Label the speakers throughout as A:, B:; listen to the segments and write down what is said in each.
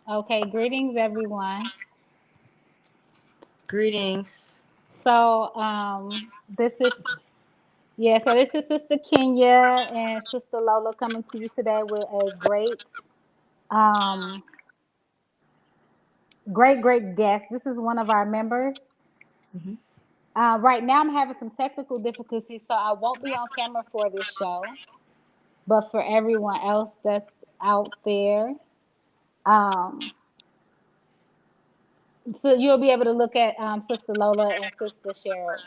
A: Okay, greetings everyone.
B: Greetings.
A: So, this is so this is Sister Kenya and Sister Lola coming to you today with a um, great guest. This is one of our members.
B: Hmm.
A: Right now, I'm having some technical difficulties, so I won't be on camera for this show. But for everyone else that's out there, um, so you'll be able to look at Sister Lola and Sister Cheryl,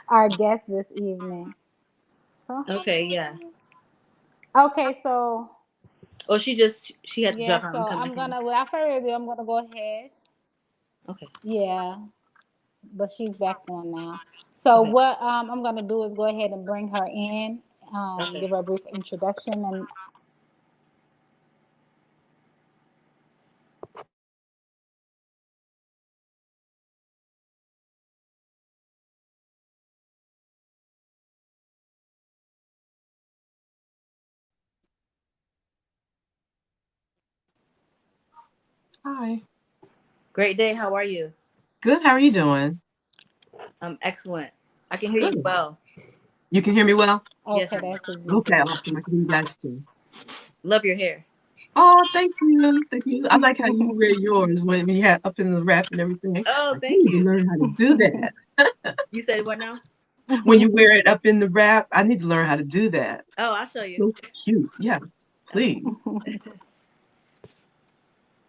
A: our guests this evening.
B: Okay, yeah.
A: Okay, so
B: Oh, she had to
A: yeah,
B: drop out
A: so
B: and come
A: I'm
B: back in.
A: gonna without further ado, I'm gonna go ahead.
B: Okay.
A: Yeah, but she's back on now. So
B: Okay.
A: what I'm gonna do is go ahead and bring her in,
B: Okay.
A: give her a brief introduction, and
C: Hi.
B: Great day. How are you?
C: Good. How are you doing?
B: I'm excellent. I can hear you
C: Good.
B: well.
C: You can hear me well?
B: Yes,
A: okay,
B: ma'am.
A: that's a
C: Okay,
A: good
C: awesome. I can hear you guys too.
B: Love your hair.
C: Oh, thank you. Thank you. I like how you wear yours when you had up in the wrap and everything.
B: Oh,
C: I
B: thank
C: need to
B: you.
C: learn how to do that.
B: You said what now?
C: When you wear it up in the wrap, I need to learn how to do that.
B: Oh, I'll show you.
C: So cute. Yeah,
B: Okay.
C: please.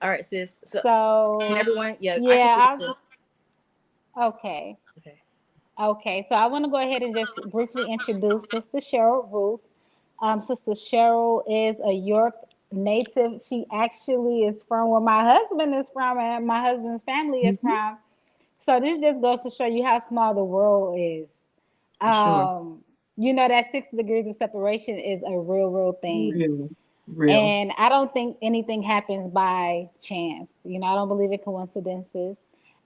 B: All right, sis. So, can
A: So
B: everyone? Yeah, I can hear you,
A: yeah,
B: sis.
A: okay.
B: Okay.
A: Okay, so I want to go ahead and just briefly introduce Sister Cheryl Ruth. Sister Cheryl is a York native. She actually is from where my husband is from and my husband's family is
C: Hmm.
A: from. So this just goes to show you how small the world is.
C: For sure.
A: You know that 6 degrees of separation is a real thing.
C: Real. Real.
A: And I don't think anything happens by chance. You know, I don't believe in coincidences.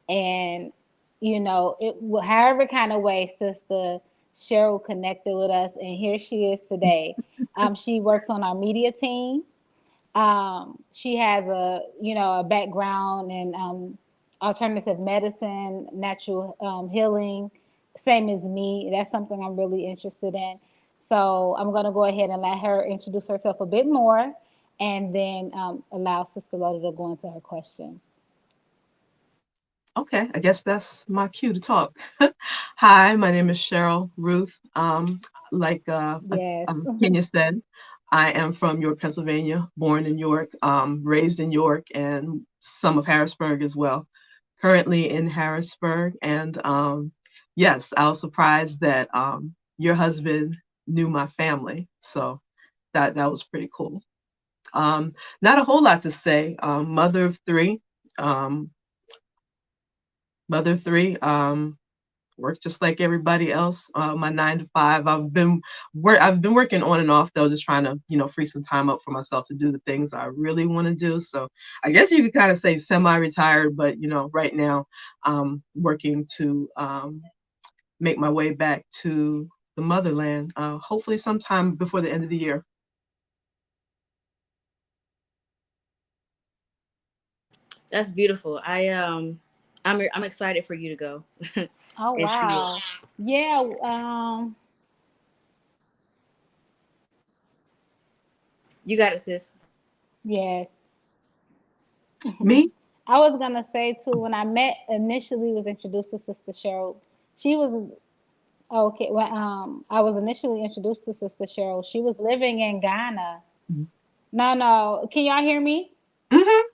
A: And, you know, however kind of way Sister Cheryl connected with us, and here she is today. She works on our media team. She has a background in alternative medicine, natural healing, same as me. That's something I'm really interested in. So I'm going to go ahead and let her introduce herself a bit more, and then allow Sister Lola to go into her questions.
C: Okay, I guess that's my cue to talk. Hi, my name is Cheryl Ruth.
A: Yes.
C: Kenya said, I am from York, Pennsylvania, born in York, raised in York, and some of Harrisburg as well. Currently in Harrisburg, and yes, I was surprised that your husband knew my family, so that was pretty cool. Not a whole lot to say. Mother of three. Um, Mother three. Work just like everybody else. My 9 to 5. I've been working on and off though, just trying to free some time up for myself to do the things I really want to do. So I guess you could kind of say semi-retired, but right now I'm working to make my way back to the motherland. Hopefully sometime before the end of the year.
B: That's beautiful. I'm excited for you to go
A: Oh
B: and see it.
A: wow. Yeah.
B: You got it, sis.
A: Yes.
C: Me?
A: I was gonna say too, when I met initially was introduced to Sister Cheryl, she was okay. Well, I was initially introduced to Sister Cheryl. She was living in Ghana. No, no, can y'all hear me?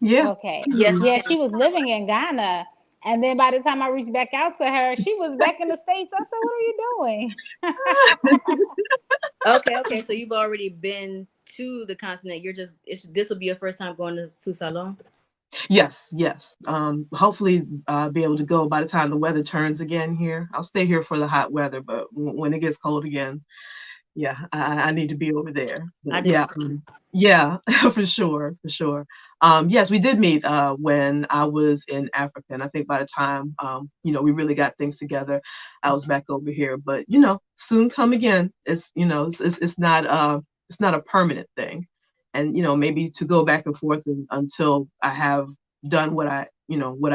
C: Yeah.
A: Okay.
B: Yes, we
A: Yeah,
B: can.
A: she was living in Ghana. And then by the time I reached back out to her, she was back in the States. I said, what are you doing?
B: Okay, okay. So you've already been to the continent. This will be your first time going to Salon.
C: Yes, yes. Hopefully, be able to go by the time the weather turns again here. I'll stay here for the hot weather, but when it gets cold again, yeah, I need to be over there.
B: I
C: But
B: do the
C: yeah,
B: same.
C: yeah, for sure, for sure. Yes, we did meet when I was in Africa, and I think by the time we really got things together, I was back over here. But soon come again. It's it's not a permanent thing. and maybe to go back and forth until I have done what I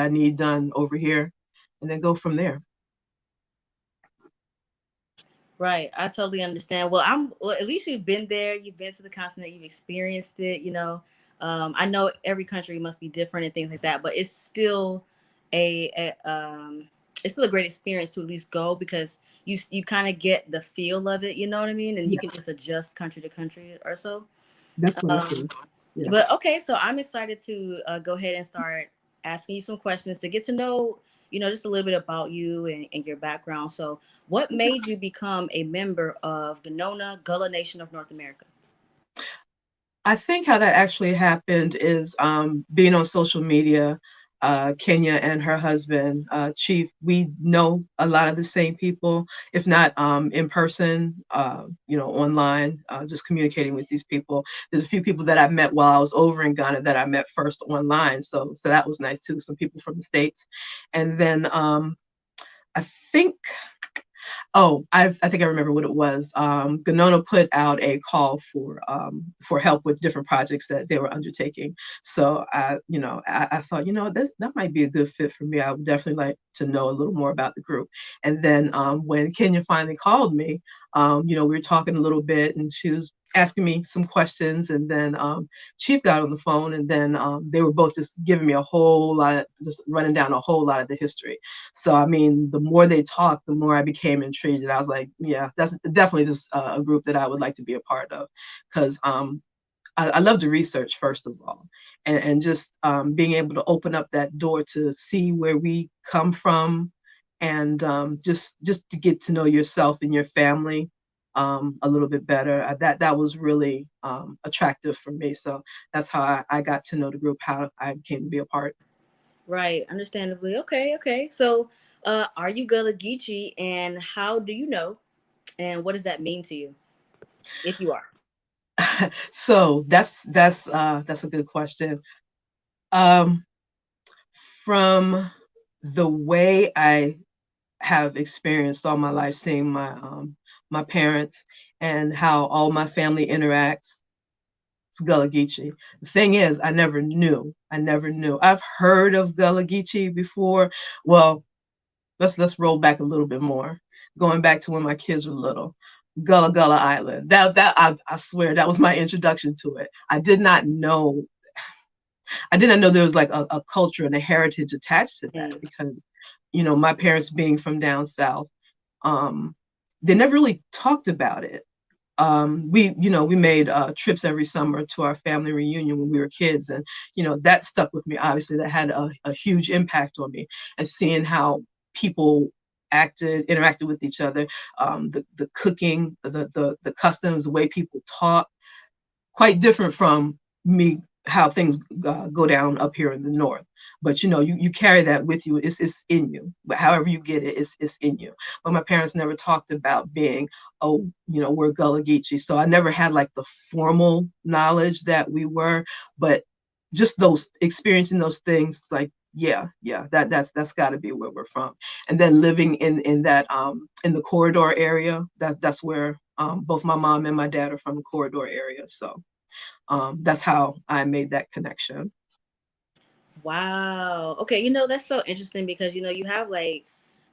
C: need done over here, and then go from there.
B: Right. I totally understand. Well, at least you've been there. You've been to the continent. You've experienced it. I know every country must be different and things like that, but it's still a great experience to at least go, because you kind of get the feel of it. You know what I mean? And you
C: Yeah,
B: can just adjust country to country or so.
C: definitely
B: Um,
C: true. Yeah.
B: but okay, so I'm excited to go ahead and start asking you some questions to get to know, just a little bit about you and your background. So, what made you become a member of GNONA, Gullah Nation of North America?
C: I think how that actually happened is being on social media. Kenya and her husband, Chief, we know a lot of the same people, if not in person, online, just communicating with these people. There's a few people that I met while I was over in Ghana that I met first online. So that was nice too. Some people from the States. And then I think I think I remember what it was. GNONA put out a call for help with different projects that they were undertaking. So I thought, that might be a good fit for me. I would definitely like to know a little more about the group. And then when Kenya finally called me, we were talking a little bit, and she was asking me some questions, and then Chief got on the phone, and then they were both just giving me a whole lot, just running down a whole lot of the history. So I mean, the more they talked, the more I became intrigued, and I was like, yeah, that's definitely this a group that I would like to be a part of, because I love to research first of all, and just being able to open up that door to see where we come from, and just to get to know yourself and your family a little bit better. That was really attractive for me. So that's how I got to know the group, how I came to be a part.
B: Right, understandably. Okay, okay. So, are you Gulligici, and how do you know, and what does that mean to you, if you are?
C: So that's a good question. Um, from the way I have experienced all my life, seeing my parents and how all my family interacts, it's Gulligici. The thing is, I never knew. I never knew. I've heard of Gulligici before. Well, let's roll back a little bit more. Going back to when my kids were little. Gullah Gullah Island. I swear that was my introduction to it. I didn't know there was like a culture and a heritage attached to that,
B: Mm.
C: because my parents being from down south, um, they never really talked about it. We made trips every summer to our family reunion when we were kids, and that stuck with me. Obviously, that had a huge impact on me, and seeing how people interacted with each other, the cooking, the customs, the way people talk, quite different from me, how things go down up here in the north. But you carry that with you. It's in you. But however you get it, it's in you. But my parents never talked about being, oh, we're Gullah Geechee. So I never had like the formal knowledge that we were, but just those experiencing those things, like, yeah, that's got to be where we're from. And then living in that in the corridor area, that's where both my mom and my dad are from the corridor area. So that's how I made that connection.
B: Wow. Okay, that's so interesting, because you have, like,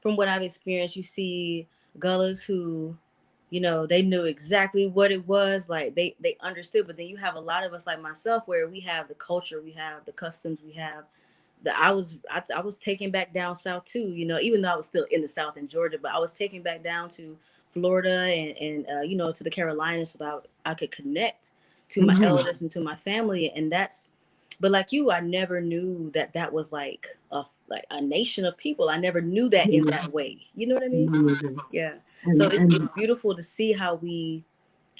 B: from what I've experienced, you see gullahs who, they knew exactly what it was, like they understood, but then you have a lot of us like myself where we have the culture, we have the customs, we have I was taken back down south too, even though I was still in the south in Georgia, but I was taken back down to Florida and to the Carolinas, so that I could connect to my
C: Mm-hmm.
B: elders and to my family. And that's, but like you, I never knew that was like a nation of people. I never knew that in that way. You know what I mean? Yeah. So it's
C: And
B: beautiful to see how we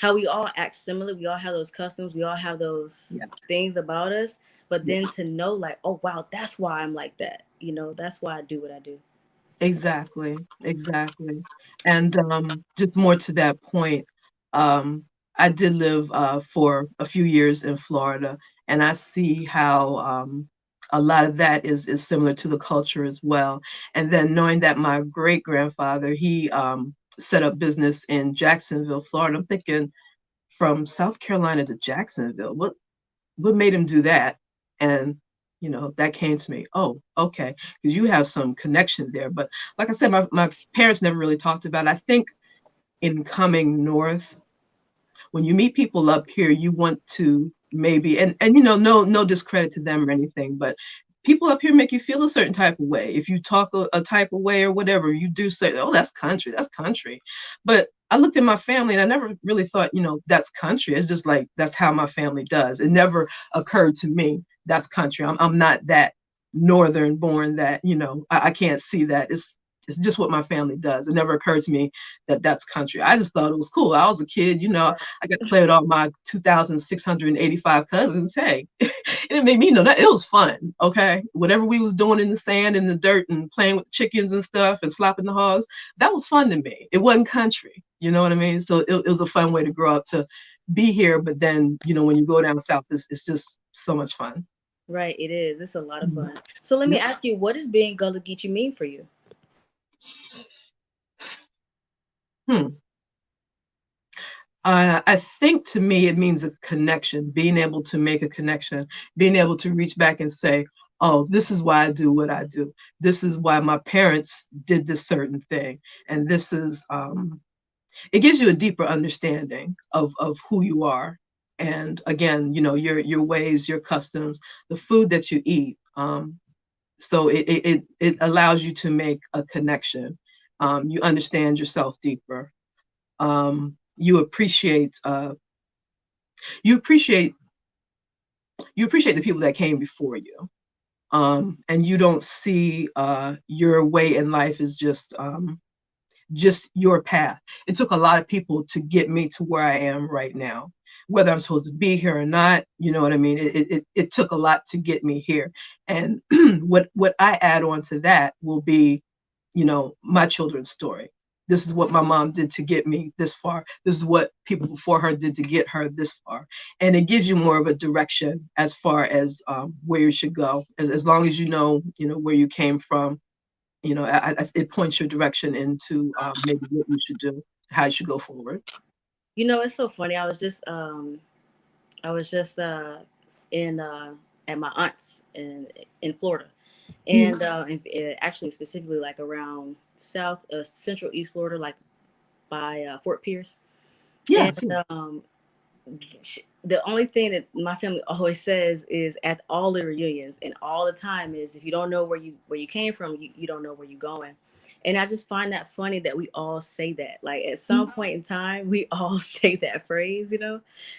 B: all act similar. We all have those customs. We all have those
C: yeah,
B: things about us. But
C: yeah,
B: then to know, like, oh wow, that's why I'm like that. That's why I do what I do.
C: exactly. And just more to that point, um, I did live for a few years in Florida, and I see how a lot of that is similar to the culture as well. And then knowing that my great grandfather, he set up business in Jacksonville, Florida, I'm thinking from South Carolina to Jacksonville. What made him do that? And that came to me. Oh, okay, because you have some connection there. But like I said, my parents never really talked about it. I think in coming north, when you meet people up here, you want to maybe, and no discredit to them or anything, but people up here make you feel a certain type of way. If you talk a type of way or whatever, you do say, oh, that's country, that's country. But I looked at my family and I never really thought, that's country. It's just like, that's how my family does. It never occurred to me that's country. I'm not that northern born that, I can't see that. It's just what my family does. It never occurred to me that that's country. I just thought it was cool. I was a kid, I got to play with all my 2,685 cousins. Hey, it made me know that it was fun. Okay. Whatever we was doing in the sand and the dirt and playing with chickens and stuff and slapping the hogs, that was fun to me. It wasn't country. You know what I mean? So it was a fun way to grow up, to be here. But then, when you go down south, it's just so much fun.
B: Right. It is. It's a lot of fun. So let me ask you, what does being Gulligici mean for you?
C: I think to me, it means a connection, being able to make a connection, being able to reach back and say, oh, this is why I do what I do. This is why my parents did this certain thing. And this is, it gives you a deeper understanding of who you are. And again, your ways, your customs, the food that you eat. So it allows you to make a connection. You understand yourself deeper. You appreciate you appreciate the people that came before you, and you don't see your way in life as just your path. It took a lot of people to get me to where I am right now, whether I'm supposed to be here or not. You know what I mean? It took a lot to get me here, and what I add on to that will be, my children's story. This is what my mom did to get me this far. This is what people before her did to get her this far. And it gives you more of a direction as far as where you should go. As long as you know where you came from, it points your direction into maybe what you should do, how you should go forward.
B: It's so funny. I was just in at my aunt's in Florida, and actually specifically like around South Central East Florida, like by Fort Pierce.
C: Yes.
B: And the only thing that my family always says is at all the reunions and all the time is, if you don't know where you came from, you don't know where you're going. And I just find that funny that we all say that. Like at some point in time, we all say that phrase,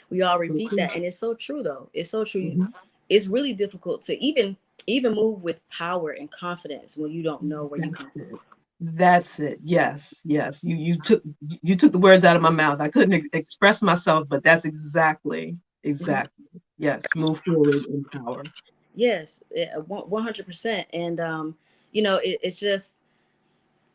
B: we all repeat that. And it's so true though. It's so true. It's really difficult to even move with power and confidence when you don't know where you come from.
C: That's it. Yes. You took the words out of my mouth. I couldn't express myself, but that's exactly. Yes. Move forward in power.
B: Yes, 100%. And it's just,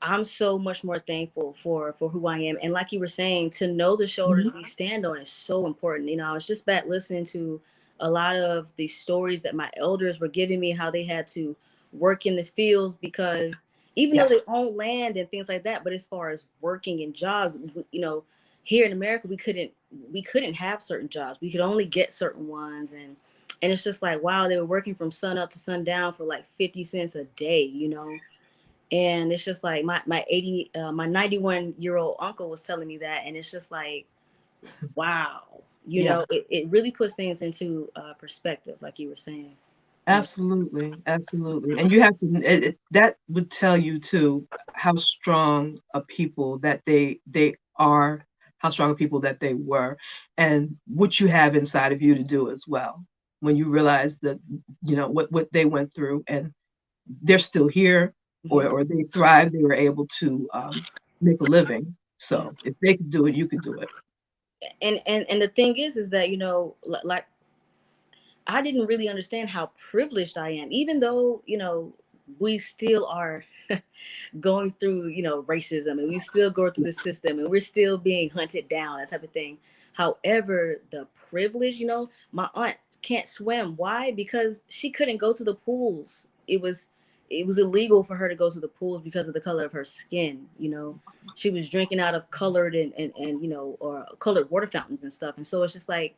B: I'm so much more thankful for who I am. And like you were saying, to know the shoulders we stand on is so important. I was just back listening to a lot of the stories that my elders were giving me, how they had to work in the fields, because even though they own land and things like that, but as far as working in jobs, here in America, we couldn't have certain jobs. We could only get certain ones. And it's just like, wow, they were working from sun up to sundown for like 50 cents a day. And it's just like my 91-year-old uncle was telling me that, and it's just like, wow, it really puts things into perspective, like you were saying.
C: Absolutely. And you have to, that would tell you too how strong a people that they are, how strong a people that they were, and what you have inside of you to do as well. When you realize that, what they went through, and they're still here, or they thrive, they were able to make a living. So if they could do it, you could do it.
B: And the thing is that, like, I didn't really understand how privileged I am, even though, we still are going through, racism, and we still go through the system, and we're still being hunted down, that type of thing. However, the privilege, my aunt can't swim. Why? Because she couldn't go to the pools. it was illegal for her to go to the pools because of the color of her skin. She was drinking out of colored and or colored water fountains and stuff. And so it's just like,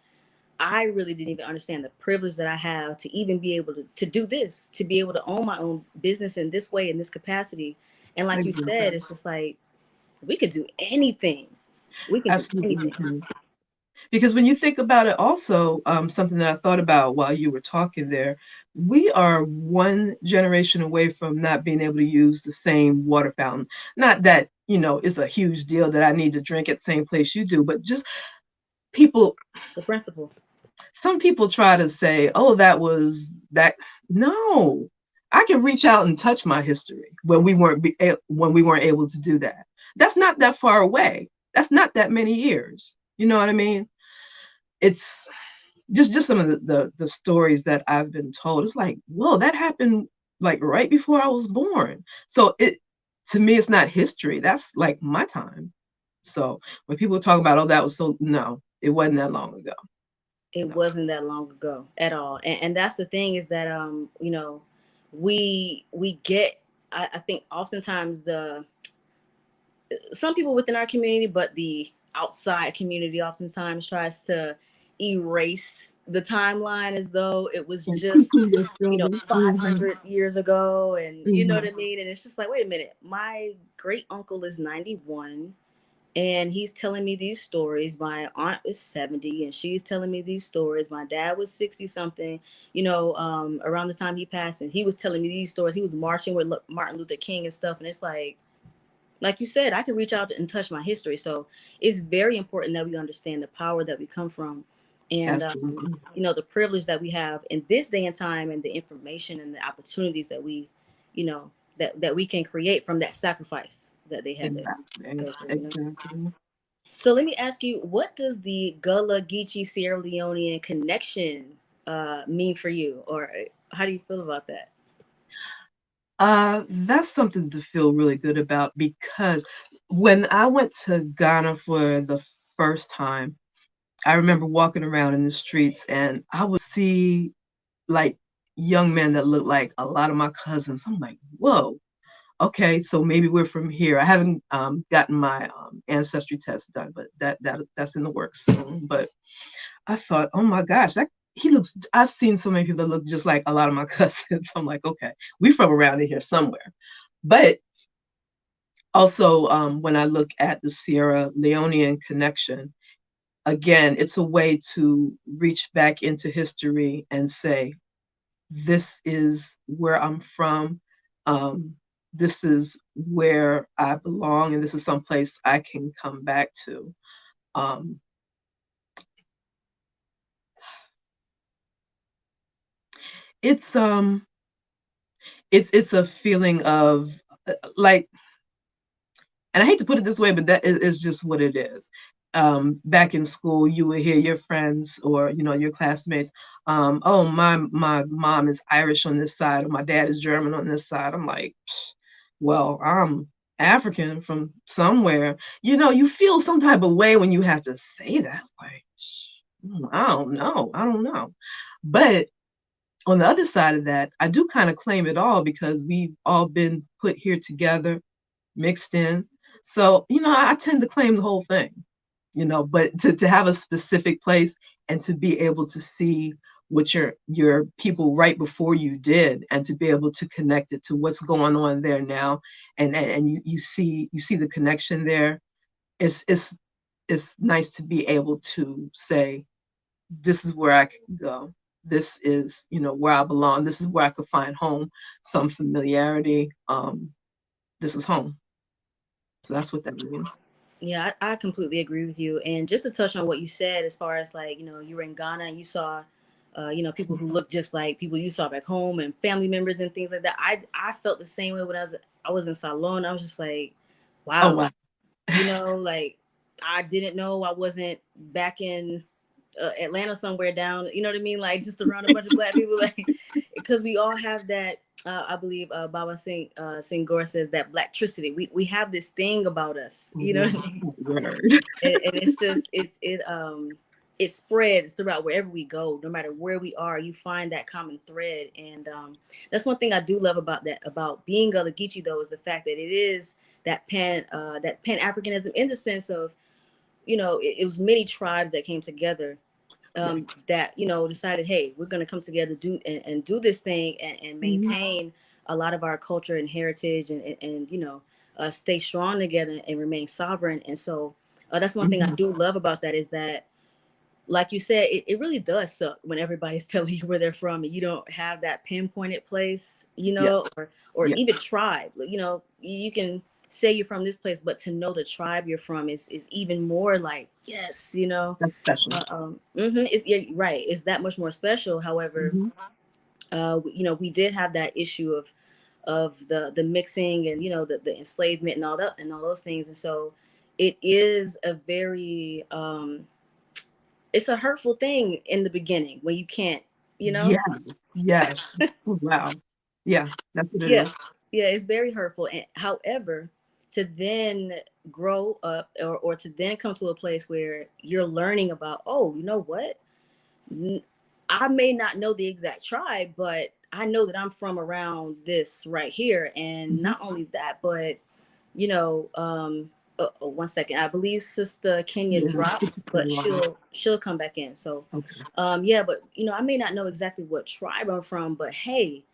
B: I really didn't even understand the privilege that I have to even be able to do this, to be able to own my own business in this way, in this capacity. And like you said, it's just like, we could do anything. We can do anything.
C: Because when you think about it, also, something that I thought about while you were talking there, we are one generation away from not being able to use the same water fountain. Not that, it's a huge deal that I need to drink at the same place you do, but just people.
B: It's the principle.
C: Some people try to say, oh, that was that. No, I can reach out and touch my history when we weren't able to do that. That's not that far away. That's not that many years. You know what I mean? It's just some of the stories that I've been told. It's like, whoa, that happened like right before I was born. So to me, it's not history. That's like my time. So when people talk about, oh, that was no, it wasn't that long ago.
B: It wasn't that long ago at all. And that's the thing, is that we get, I think oftentimes some people within our community, but the outside community oftentimes tries to erase the timeline as though it was just 500 years ago, and you know what I mean. And it's just like, wait a minute, my great uncle is 91 and he's telling me these stories. My aunt is 70 and she's telling me these stories. My dad was 60 something, around the time he passed, and he was telling me these stories. He was marching with Martin Luther King and stuff. And it's like you said, I can reach out and touch my history. So it's very important that we understand the power that we come from, and the privilege that we have in this day and time, and the information and the opportunities that we, that we can create from that sacrifice that they had.
C: Exactly.
B: So let me ask you, what does the Gulligici Sierra Leonean connection mean for you, or how do you feel about that?
C: That's something to feel really good about, because when I went to Ghana for the first time, I remember walking around in the streets and I would see like young men that looked like a lot of my cousins. I'm like, whoa, okay, so maybe we're from here. I haven't gotten my ancestry test done, but that's in the works soon. But I thought, oh my gosh, I've seen so many people that look just like a lot of my cousins. I'm like, okay, we from around here somewhere. But also, when I look at the Sierra Leonean connection, again, it's a way to reach back into history and say, this is where I'm from. This is where I belong, and this is someplace I can come back to. It's a feeling of like, and I hate to put it this way, but that is just what it is. Back in school, you would hear your friends or your classmates, oh, my mom is Irish on this side, or my dad is German on this side. I'm like, well, I'm African from somewhere. You feel some type of way when you have to say that. Like, I don't know. But on the other side of that, I do kind of claim it all, because we've all been put here together, mixed in. So, I tend to claim the whole thing, but to have a specific place and to be able to see what your people right before you did, and to be able to connect it to what's going on there now, and you see the connection there. It's nice to be able to say, this is where I can go. This is, where I belong. This is where I could find home, some familiarity. This is home. So that's what that means.
B: Yeah, I completely agree with you. And just to touch on what you said, as far as like, you were in Ghana and you saw, people who look just like people you saw back home, and family members and things like that. I felt the same way when I was in Salon. I was just like, wow,
C: oh, wow.
B: Like I didn't know I wasn't back in Atlanta somewhere down, you know what I mean? Like just around a bunch of Black people, like, because we all have that. I believe Baba Senghor says that Blacktricity. We have this thing about us, you know what I mean?
C: Word.
B: And it's just it spreads throughout wherever we go. No matter where we are, you find that common thread. And that's one thing I do love about that, about being Gulligici, though, is the fact that it is that pan Africanism, in the sense of, it was many tribes that came together, that decided, hey, we're going to come together, and do this thing, and maintain a lot of our culture and heritage, and stay strong together and remain sovereign. And so that's one thing I do love about that, is that, like you said, it really does suck when everybody's telling you where they're from and you don't have that pinpointed place,
C: Yeah.
B: or
C: Yeah.
B: even tribe. You can say you're from this place, but to know the tribe you're from is even more like, yes,
C: That's special.
B: you're right. It's that much more special. However, we did have that issue of the mixing, and the enslavement and all that and all those things. And so it is a very it's a hurtful thing in the beginning when you can't,
C: Yeah. Yes. Wow. Yeah, that's what it
B: yeah,
C: is.
B: yeah, it's very hurtful. And however, to then grow up, or to then come to a place where you're learning about, oh, you know what, I may not know the exact tribe, but I know that I'm from around this right here. And
C: Mhm.
B: not only that, but you know, one second. I believe Sister Kenya
C: Yeah.
B: dropped, but she'll come back in. So,
C: Okay.
B: yeah, but I may not know exactly what tribe I'm from, but hey,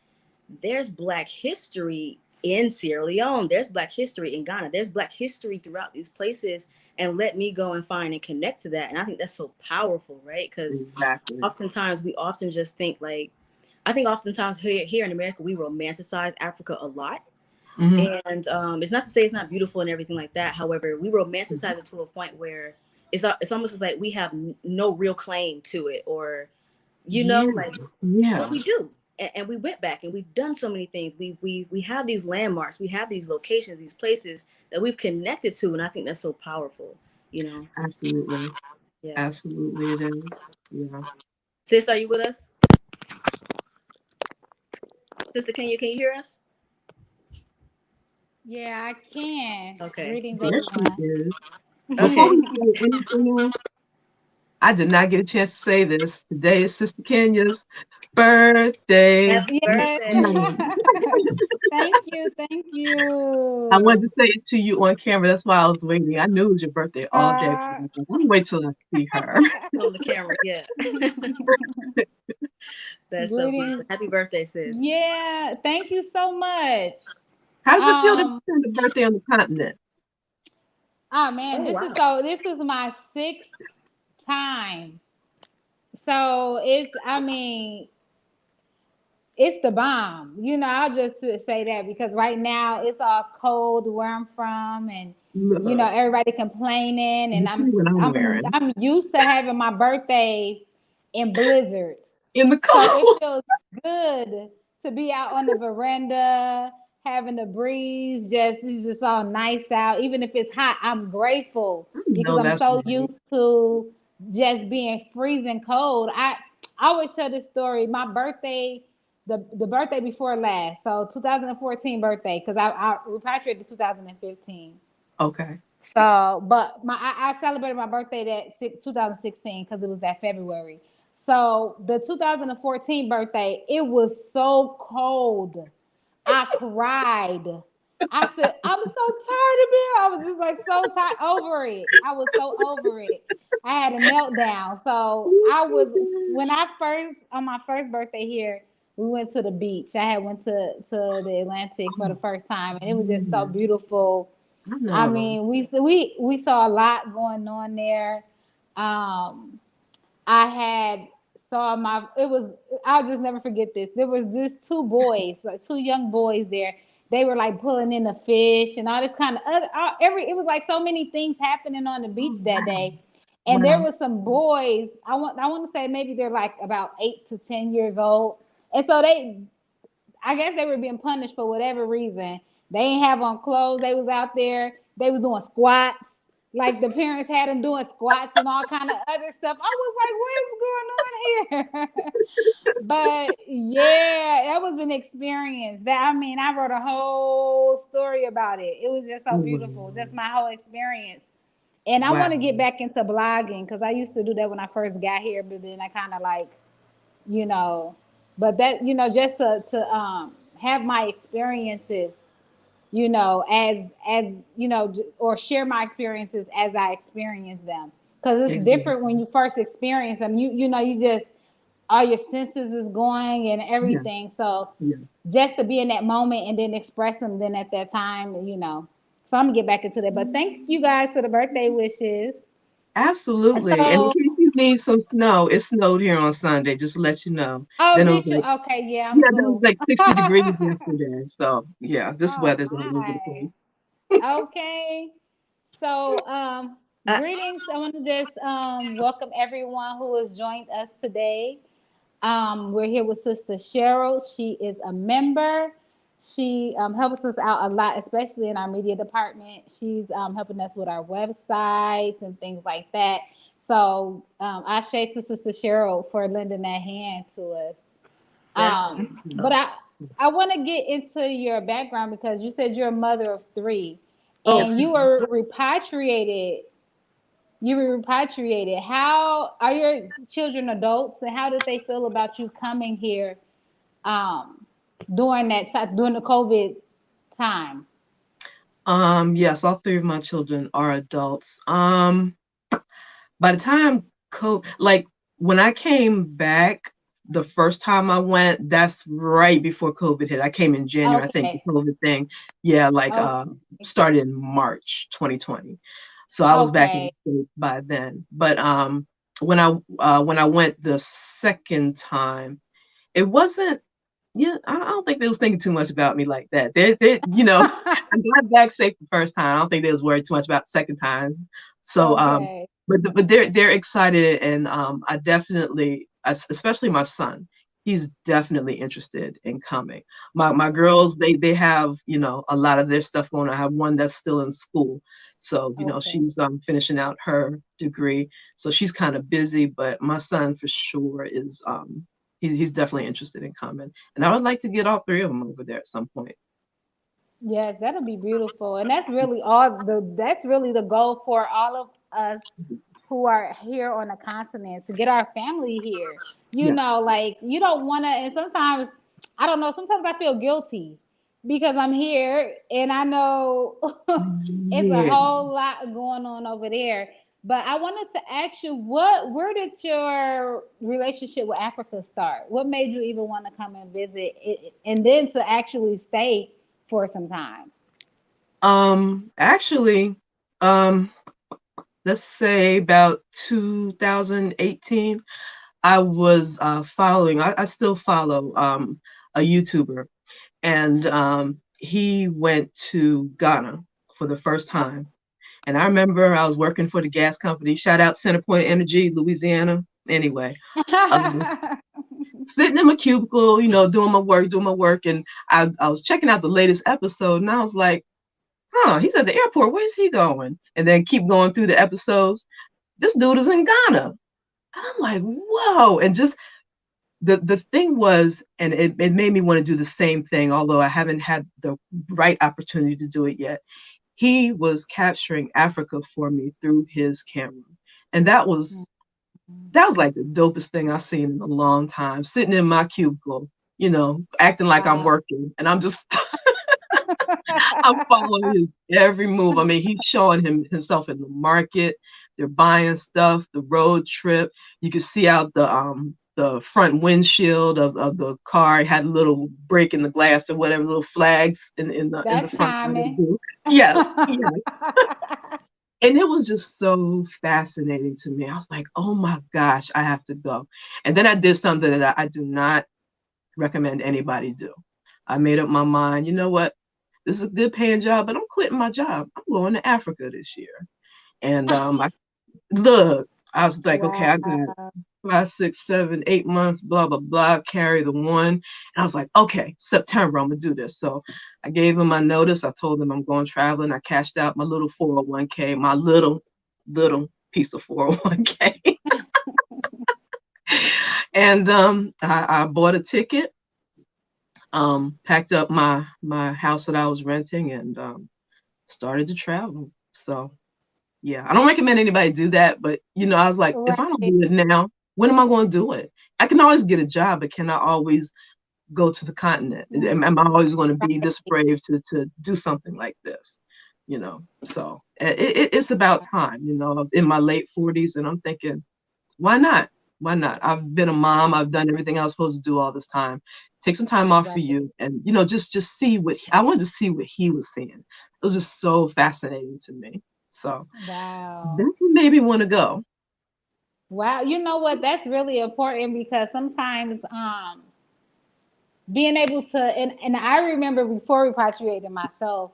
B: there's Black history in Sierra Leone. There's Black history in Ghana. There's Black history throughout these places, and let me go and find and connect to that. And I think that's so powerful, right? Because
C: Exactly.
B: oftentimes we often just think like, I think oftentimes here in America we romanticize Africa a lot.
C: Hmm.
B: And it's not to say it's not beautiful and everything like that. However, we romanticize it to a point where it's almost like we have no real claim to it, or
C: Yeah.
B: like, but
C: Yeah.
B: we do. And we went back and we've done so many things. We have these landmarks, we have these locations, these places that we've connected to, and I think that's so powerful. You know,
C: Absolutely.
B: yeah.
C: Absolutely, it is. Yeah.
B: Sis, are you with us? Sister, can you hear us?
A: Yeah, I can.
B: Okay.
A: Greetings,
C: There she
A: everyone.
C: is. Before
B: Okay.
C: we say anything else, I did not get a chance to say this. Today is Sister Kenya's birthday
B: Happy
A: Yes.
B: birthday.
C: night.
A: Thank you. Thank
C: I wanted to
A: you.
C: say it to you on camera. That's why I was waiting. I knew it was your birthday all day.
A: Uh,
C: Let me wait till I see her.
B: On the camera, yeah. That's so beautiful.
A: Greetings.
B: Happy birthday, sis.
A: Yeah, thank you so much.
C: How does it feel to
A: Um,
C: spend a birthday on the continent?
A: oh man,
B: Oh wow.
A: this is my sixth time. So I mean, it's the bomb. I'll just say that because right now it's all cold where I'm from, and
C: Look,
A: everybody complaining, and
C: you see what I'm wearing
A: I'm used to having my birthday in blizzards.
C: in the
A: So it
C: cold.
A: feels good to be out on the veranda, having the breeze. It's just all nice out. Even if it's hot, I'm grateful
C: I
A: because
C: know
A: I'm
C: that's
A: so
C: right.
A: used to just being freezing cold. I always tell this story. My birthday, the birthday before last, so 2014 birthday, because I repatriated 2015.
C: Okay.
A: So, but I celebrated my birthday that 2016 because it was that February. So the 2014 birthday, it was so cold. I cried. I said, I'm so tired of it. I was just like so tired over it. I was so over it. I had a meltdown. So I was when I first on my first birthday here, we went to the beach. I had went to the Atlantic for the
C: Oh,
A: first time, and it was just so
C: yeah.
A: beautiful.
C: I
A: I
C: know.
A: mean, we saw a lot going on there. Um, I had saw my it was I'll just never forget this. There was this two boys, like two young boys there. They were like pulling in the fish and all this kind of other every it was like so many things happening on the
C: Oh,
A: beach that
C: wow.
A: day. And there
C: Wow.
A: was some boys, I want to say maybe they're like about 8 to 10 years old. And so I guess they were being punished for whatever reason. They ain't have on clothes. They was out there. They was doing squats. Like the parents had them doing squats and all kind of other stuff. I was like, what is going on here? But yeah, that was an experience. I wrote a whole story about it. It was just so
C: Oh,
A: beautiful.
C: wow.
A: Just my whole experience. And I want
C: Wow.
A: to get back into blogging because I used to do that when I first got here, but then I kind of like, you know, but that, just to have my experiences, as or share my experiences as I experience them, because it's
C: Exactly.
A: different when you first experience them. You just, all your senses is going and
C: Yeah.
A: everything. So
C: Yeah.
A: just to be in that moment and then express them then at that time. So I'm gonna get back into that. But thank you guys for the birthday wishes.
C: Absolutely. And in
A: So,
C: case you need some snow, it snowed here on Sunday, just to let you know.
A: oh,
C: Then it was
A: did you?
C: like,
A: Okay, yeah, I'm
C: yeah, then it was
A: cool.
C: like 60 degrees yesterday. So yeah, this
A: Oh,
C: weather's all over the
A: nice.
C: place.
A: Okay. So,
B: I,
A: greetings. I want to just welcome everyone who has joined us today. We're here with Sister Cheryl. She is a member. She helps us out a lot, especially in our media department. She's helping us with our websites and things like that. So I say to Sister Cheryl for lending that hand to us.
B: definitely.
A: But I want to get into your background because you said you're a mother of three,
B: Oh,
A: and you were repatriated. You were repatriated. How are your children adults, and how did they feel about you coming here um, during that time, during the COVID time?
C: Yes, all three of my children are adults. By the time like when I came back the first time I went, that's right before COVID hit. I came in January. I think the
A: Okay,
C: COVID thing, yeah, like
A: okay,
C: started in March 2020. So I was back in
A: okay.
C: the States by then. But when I went the second time, it wasn't, yeah, I don't think they was thinking too much about me like that. I got back safe the first time. I don't think they was worried too much about the second time. So,
A: Okay.
C: but they're excited, and I definitely, especially my son, he's definitely interested in coming. My girls, they have a lot of their stuff going on. I have one that's still in school, so
A: Okay.
C: she's finishing out her degree, so she's kind of busy. But my son for sure is he's definitely interested in coming, and I would like to get all three of them over there at some point.
A: Yes, that'll be beautiful. And that's really the goal for all of us who are here on the continent, to get our family here.
C: Yes.
A: Like, you don't want to, and sometimes, I don't know, sometimes I feel guilty because I'm here and I know it's a
C: Yeah.
A: whole lot going on over there. But I wanted to ask you, where did your relationship with Africa start? What made you even want to come and visit it, and then to actually stay for some time?
C: Actually, um, let's say about 2018, I was following. I still follow a YouTuber, and he went to Ghana for the first time. And I remember I was working for the gas company. Shout out Centerpoint Energy, Louisiana. Anyway, um, sitting in my cubicle, doing my work, and I was checking out the latest episode, and I was like, huh, he's at the airport. Where's he going? And then keep going through the episodes. This dude is in Ghana. I'm like, whoa. And just the thing was, and it made me want to do the same thing, although I haven't had the right opportunity to do it yet. He was capturing Africa for me through his camera. And that was like the dopest thing I've seen in a long time. Sitting in my cubicle, acting like I'm
A: Wow.
C: working, and I'm following his every move. I mean, he's showing himself in the market. They're buying stuff, the road trip. You could see out the front windshield of the car. It had a little break in the glass or whatever, little flags in the
A: That
C: front part of the
A: timing.
C: booth. Yes, yes. And it was just so fascinating to me. I was like, oh my gosh, I have to go. And then I did something that I do not recommend anybody do. I made up my mind, you know what? This is a good paying job, but I'm quitting my job. I'm going to Africa this year. And I was like, okay,
A: Wow.
C: I got 5, 6, 7, 8 months, blah, blah, blah, carry the one. And I was like, okay, September, I'm gonna do this. So I gave him my notice. I told him I'm going traveling. I cashed out my little 401k, my little piece of 401k. And I bought a ticket, packed up my house that I was renting, and started to travel. So Yeah, I don't recommend anybody do that, but I was like, if I don't
A: Right.
C: do it now, when am I going to do it? I can always get a job, but can I always go to the continent? Am I always going to be this brave to do something like this? So it's about time. I was in my late 40s, and I'm thinking, why not? Why not? I've been a mom. I've done everything I was supposed to do all this time. Take some time off for
A: Right.
C: you, and just see what I wanted to see what he was seeing. It was just so fascinating to me. So
A: Wow.
C: that's what made me want to go.
A: Wow. You know what? That's really important because sometimes being able to and I remember before repatriating myself,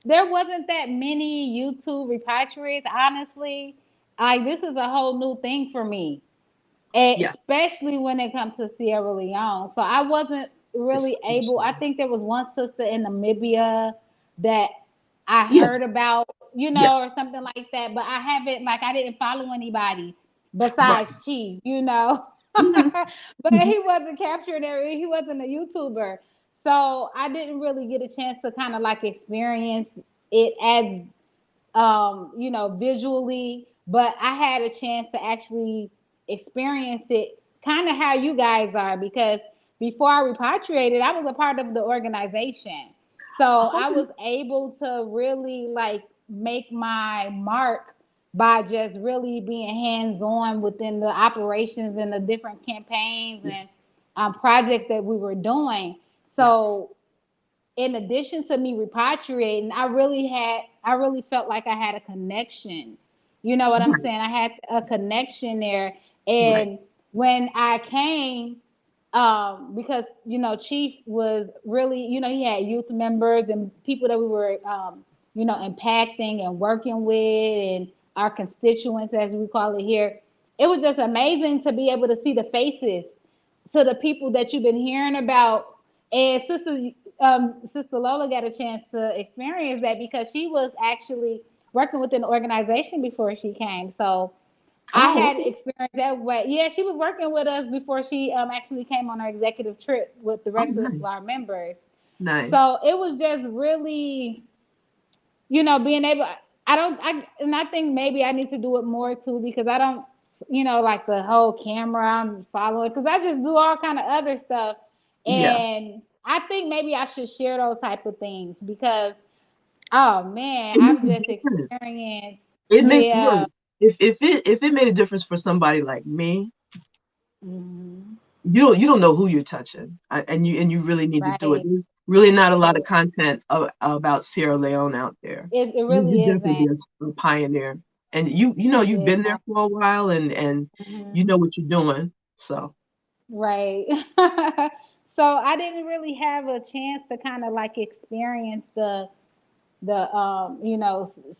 A: there wasn't that many YouTube repatriates, honestly. Like this is a whole new thing for me.
C: Yeah,
A: Especially when it comes to Sierra Leone. So I wasn't really able. I
C: especially.
A: think there was one sister in Namibia that I
C: Yeah,
A: heard about,
C: yeah,
A: or something like that. But I haven't, like, I didn't follow anybody
C: right.
A: besides Chi.
C: Hmm.
A: But
C: Hmm.
A: he wasn't captured there. He wasn't a YouTuber. So I didn't really get a chance to kind of like experience it as visually, but I had a chance to actually experience it kind of how you guys are because before I repatriated, I was a part of the organization. So I
C: Okay.
A: was able to really like make my mark by just really being hands on within the operations and the different campaigns
C: Yeah.
A: and projects that we were doing.
C: Yes.
A: So in addition to me repatriating, I really felt like I had a connection. You know what I'm
C: Right.
A: saying? I had a connection there.
C: Right.
A: And when I came, because Chief was really, he had youth members and people that we were impacting and working with and our constituents as we call it here. It was just amazing to be able to see the faces to the people that you've been hearing about. And Sister Lola got a chance to experience that because she was actually working with an organization before she came. So I
C: Oh,
A: had
C: okay.
A: experienced that way. Yeah, she was working with us before she actually came on her executive trip with the
C: Oh,
A: rest of
C: nice.
A: our members.
C: Nice.
A: So it was just really, being able. And I think maybe I need to do it more too because I don't, like the whole camera I'm following because I just do all kind of other stuff,
C: Yes.
A: and I think maybe I should share those type of things because, oh man,
C: It makes
A: I've
C: a
A: just
C: difference.
A: experienced,
C: It makes
A: yeah.
C: look, if it made a difference for somebody like me,
A: Mhm.
C: you don't know who you're touching, and you really need to do it.
A: Right,
C: There's really not a lot of
A: right.
C: content about Sierra Leone out there.
A: It
C: You
A: really
C: definitely be
A: isn't.
C: a pioneer, and you've been
A: Yeah.
C: there for a while, and you
A: Mhm.
C: know what you're doing. So
A: Right. So I didn't really have a chance to kind of like experience the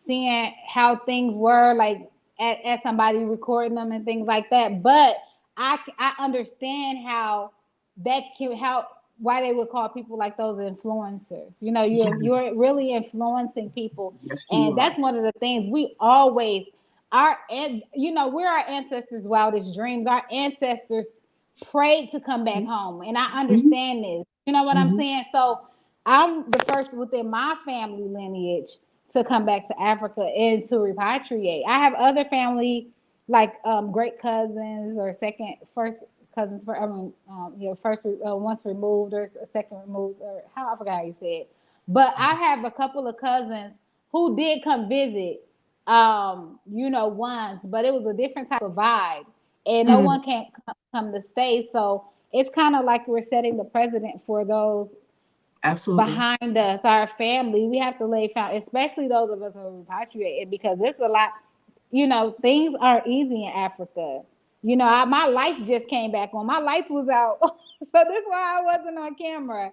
A: seeing how things were like at somebody recording them and things like that. But I understand how that can how why they would call people like those influencers.
C: yeah,
A: You're really influencing people,
C: yes, you
A: and
C: are.
A: that's one of the things we always our and we're our ancestors' wildest dreams. Our ancestors prayed to come back home, and I
C: Hmm.
A: understand this. You know what I'm
C: Hmm.
A: saying? So I'm the first within my family lineage to come back to Africa and to repatriate. I have other family like great cousins or first cousins for first once removed or second removed or how I forgot how you said it. But I have a couple of cousins who did come visit once, but it was a different type of vibe. And no
C: Hmm.
A: one can come to stay. So it's kind of like we're setting the precedent for those
C: Absolutely.
A: behind us, our family. We have to lay found, especially those of us who are repatriated, because it's a lot. Things aren't easy in Africa. My lights just came back on. My lights was out, so that's why I wasn't on camera.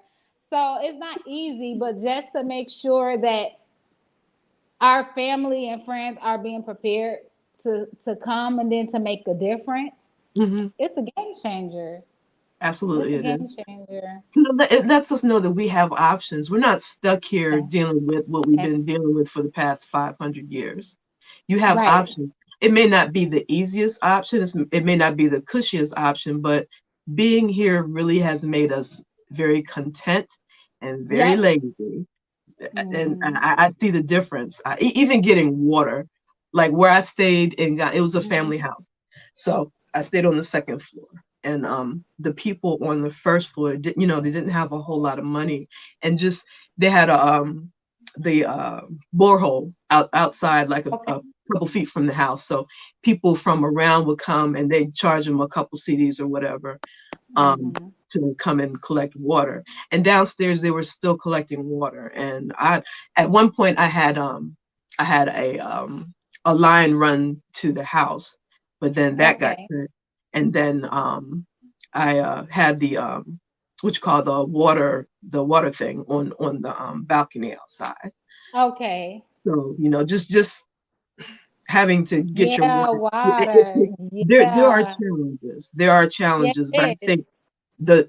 A: So it's not easy, but just to make sure that our family and friends are being prepared to come and then to make a difference,
C: Hmm.
A: it's a game changer. It's
C: Absolutely,
A: a
C: it
A: game
C: is.
A: changer.
C: It lets us know that we have options. We're not stuck here
A: Yeah.
C: dealing with what we've
A: Yes.
C: been dealing with for the past 500 years. You have
A: Right.
C: options. It may not be the easiest option, it may not be the cushiest option, but being here really has made us very content and very
A: Yep.
C: lazy. And
A: Hmm.
C: I see the difference. Even getting water. like where I stayed in Ghana, it was a
A: Mhm.
C: family house. So I stayed on the second floor. And the people on the first floor didn't, they didn't have a whole lot of money, and just they had the borehole outside, like
A: Okay.
C: a couple feet from the house. So people from around would come and they'd charge them a couple CDs or whatever,
A: Mhm.
C: to come and collect water. And downstairs they were still collecting water. And at one point I had a line run to the house, but then that got
A: Okay.
C: cut. And then I had the what you call the water thing on the balcony outside.
A: Okay.
C: So just having to get your
A: Yeah,
C: water.
A: water.
C: There are
A: Yeah.
C: challenges. There are
A: Yeah,
C: challenges, but I
A: it is.
C: think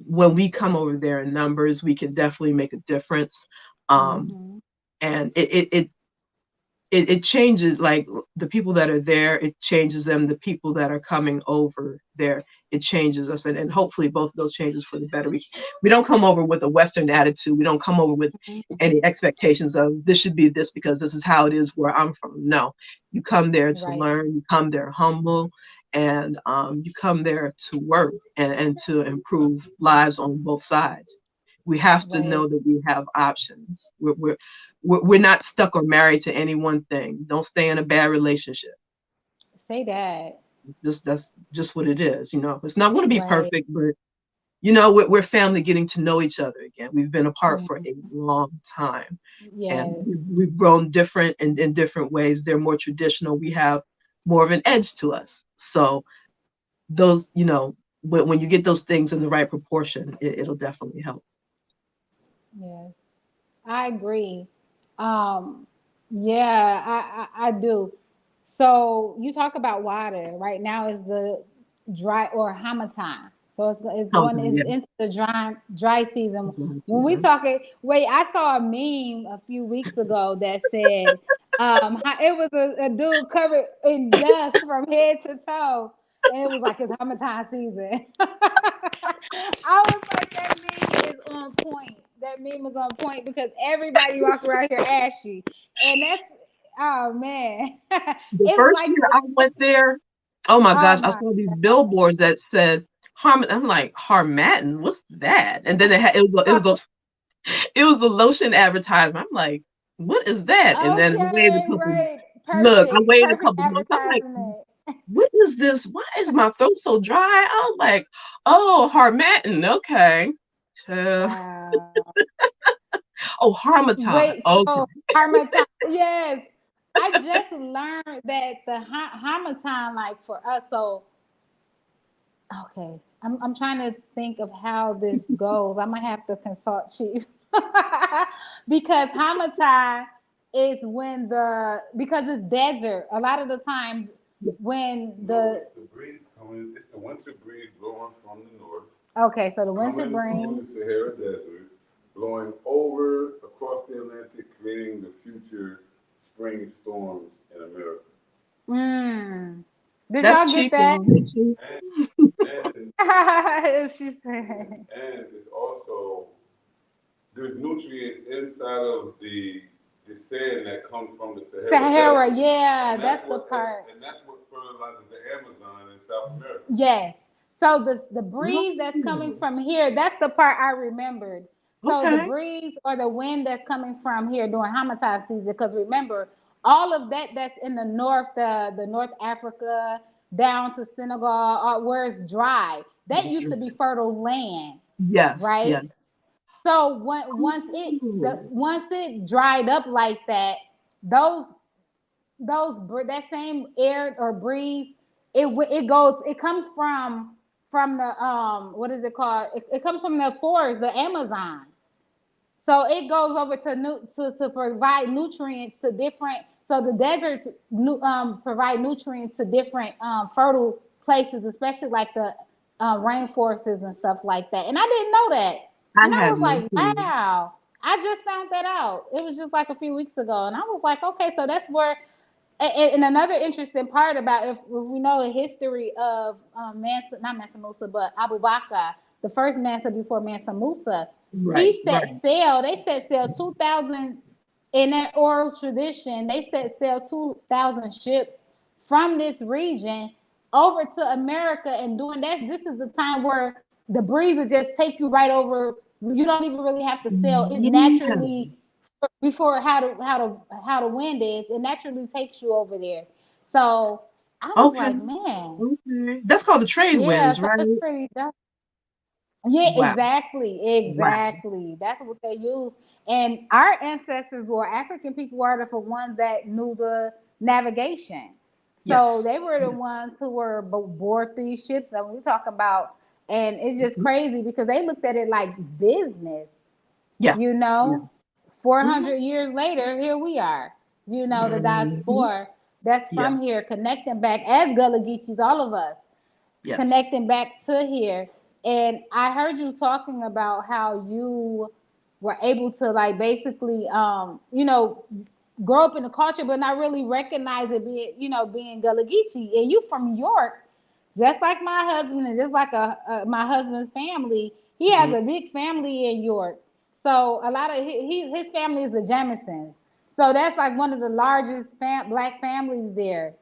C: when we come over there in numbers, we can definitely make a difference. Um,
A: Mhm.
C: and it changes, like the people that are there, it changes them. The people that are coming over there, it changes us, and hopefully both of those changes for the better. We don't come over with a Western attitude. We don't come over with
A: Mhm.
C: any expectations of this should be this because this is how it is where I'm from. No, you come there to
A: Right.
C: learn. You come there humble, and you come there to work and to improve lives on both sides. We have to
A: Right.
C: know that we have options. We're not stuck or married to any one thing. Don't stay in a bad relationship.
A: Say that.
C: That's just what it is. It's not going to be
A: Right.
C: perfect, but we're family getting to know each other again. We've been apart for
A: Mhm.
C: a long time, and
A: Yes.
C: we've grown different in different ways. They're more traditional. We have more of an edge to us. So those, when you get those things in the right proportion, it'll definitely help.
A: Yes. I agree. Um, yeah, I do. So you talk about water. Right now is the dry or Hamatan. So it's
C: Yeah,
A: into the dry season. When we
C: season.
A: talking, wait, I saw a meme a few weeks ago that said it was a dude covered in dust from head to toe, and it was like it's Hamatan season. I was like, that meme is on point. That meme is on point because everybody walk around here ashy, and that's oh man,
C: The
A: it's
C: first
A: like
C: year I went there, oh my
A: oh
C: gosh, I
A: my
C: saw these
A: god.
C: billboards that said Harm. I'm like, Harmattan, what's that? And then it was a lotion advertisement. I'm like, what is that? And then
A: Okay, right,
C: I waited a
A: perfect
C: couple months. I'm like,
A: advertisement.
C: what is this? Why is my throat so dry? I was like, oh, Harmattan, okay.
A: Wow.
C: Oh, Harmattan,
A: Wait,
C: okay.
A: so Harmattan, yes. I just learned that the Harmattan, like for us, so okay. I'm trying to think of how this goes. I might have to consult Chief. Because Hamatan is when because it's desert. A lot of the time when
D: No, it's the breeze coming. It's the winter breeze blowing from the north,
A: okay, so the winter
D: coming
A: brings
D: through the Sahara Desert, blowing over across the Atlantic, creating the future spring storms in America.
A: mm. Did
C: That's
A: y'all get
C: cheap,
A: that?
C: y'all. That's cheap.
D: And and
A: She said.
D: and it's also there's nutrients inside of the sand that comes from the Sahara
A: Sahara,
D: Desert,
A: yeah, that's the part.
D: and that's what fertilizes the Amazon in South America.
A: Yes. So the breeze that's coming
C: Oh,
A: from here, that's the part I remembered. So the
C: okay.
A: breeze or the wind that's coming from here during Hamatan season, because remember, all of that that's in the north, the North Africa down to Senegal, where it's dry, that
C: That's
A: used to
C: true.
A: be fertile land,
C: Yes,
A: right?
C: yes.
A: So
C: Oh,
A: once it dried up like that, those that same air or breeze, it comes from the what is it called? It comes from the forest, the Amazon. So it goes over to provide nutrients to different. So the deserts provide nutrients to different fertile places, especially like the rainforests and stuff like that. And I didn't know that.
C: I
A: And I
C: had
A: was
C: no
A: like,
C: clue.
A: wow. I just found that out. It was just like a few weeks ago, and I was like, okay, so that's where. And another interesting part about if we know the history of Mansa, not Mansa Musa, but Abu Bakr, the first Mansa before Mansa Musa,
C: Right,
A: he
C: right.
A: set sail. They set sail 2,000. in that oral tradition, they said sail 2,000 ships from this region over to America, and doing that, this is the time where the breeze will just take you right over. You don't even really have to sail. It
C: Yeah.
A: naturally, before how the wind is, it naturally takes you over there. So I was
C: Okay.
A: like, man,
C: Okay. That's called the trade
A: yeah.
C: winds,
A: So
C: right?
A: that's pretty. Yeah,
C: Wow.
A: exactly,
C: Wow.
A: exactly. That's what they use. And our ancestors were African people were the ones that knew the navigation. So
C: Yes.
A: they were the
C: Yes.
A: ones who were aboard these ships that we talk about. And it's just
C: Mhm.
A: crazy because they looked at it like business,
C: Yeah.
A: you
C: Yeah.
A: know.
C: Hmm.
A: 400 years later, here we are, the
C: Hmm.
A: diaspora that's
C: Yeah.
A: from here, connecting back as Gulligicis, all of us
C: Yes.
A: connecting back to here. And I heard you talking about how you were able to like basically grow up in the culture but not really recognize it being, being Gullah Geechee. And you from York, just like my husband and just like my husband's family. He has
C: Hmm.
A: a big family in York. So a lot of his family is the Jamisons. So that's like one of the largest black families there.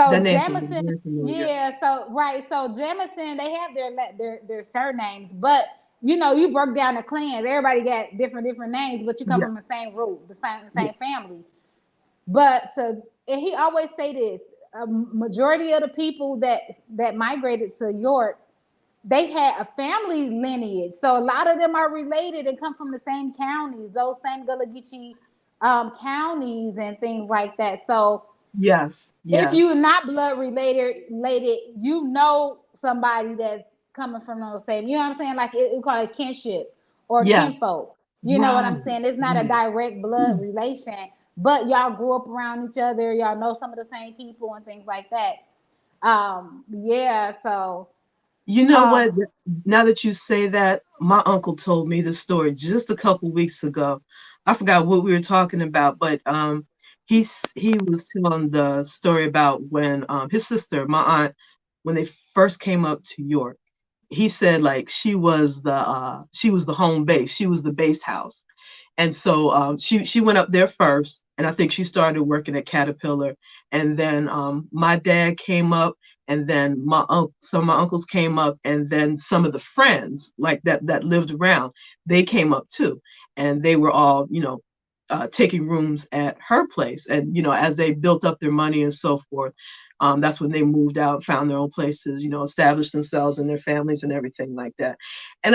C: That
A: So
C: name sounds
A: Jamison,
C: very familiar.
A: yeah. So right. So Jamison, they have their surnames, but you broke down the clans. Everybody got different names, but you come
C: Yeah.
A: from the same root, the
C: Yeah.
A: same family. But and he always say this: a majority of the people that migrated to York, they had a family lineage. So a lot of them are related and come from the same counties, those same Gullah counties and things like that. So
C: Yes.
A: if
C: Yes.
A: you're not blood related, you know somebody that's coming from those same. You know what I'm saying? Like we call it kinship or
C: Yeah.
A: kinfolk. You know what
C: Right.
A: I'm saying? It's not a
C: Right.
A: direct blood
C: Mm.
A: relation, but y'all grew up around each other. Y'all know some of the same people and things like that. Yeah. So,
C: You know what?
A: um,
C: Now that you say that, my uncle told me this story just a couple weeks ago. I forgot what we were talking about, but he was telling the story about when his sister, my aunt, when they first came up to York. He said like she was the home base, she was the base house. And so she went up there first, and I think she started working at Caterpillar. And then my dad came up, and then some of my uncles came up, and then some of the friends like that lived around, they came up too, and they were all taking rooms at her place. And as they built up their money and so forth, that's when they moved out, found their own places, established themselves and their families and everything like that. And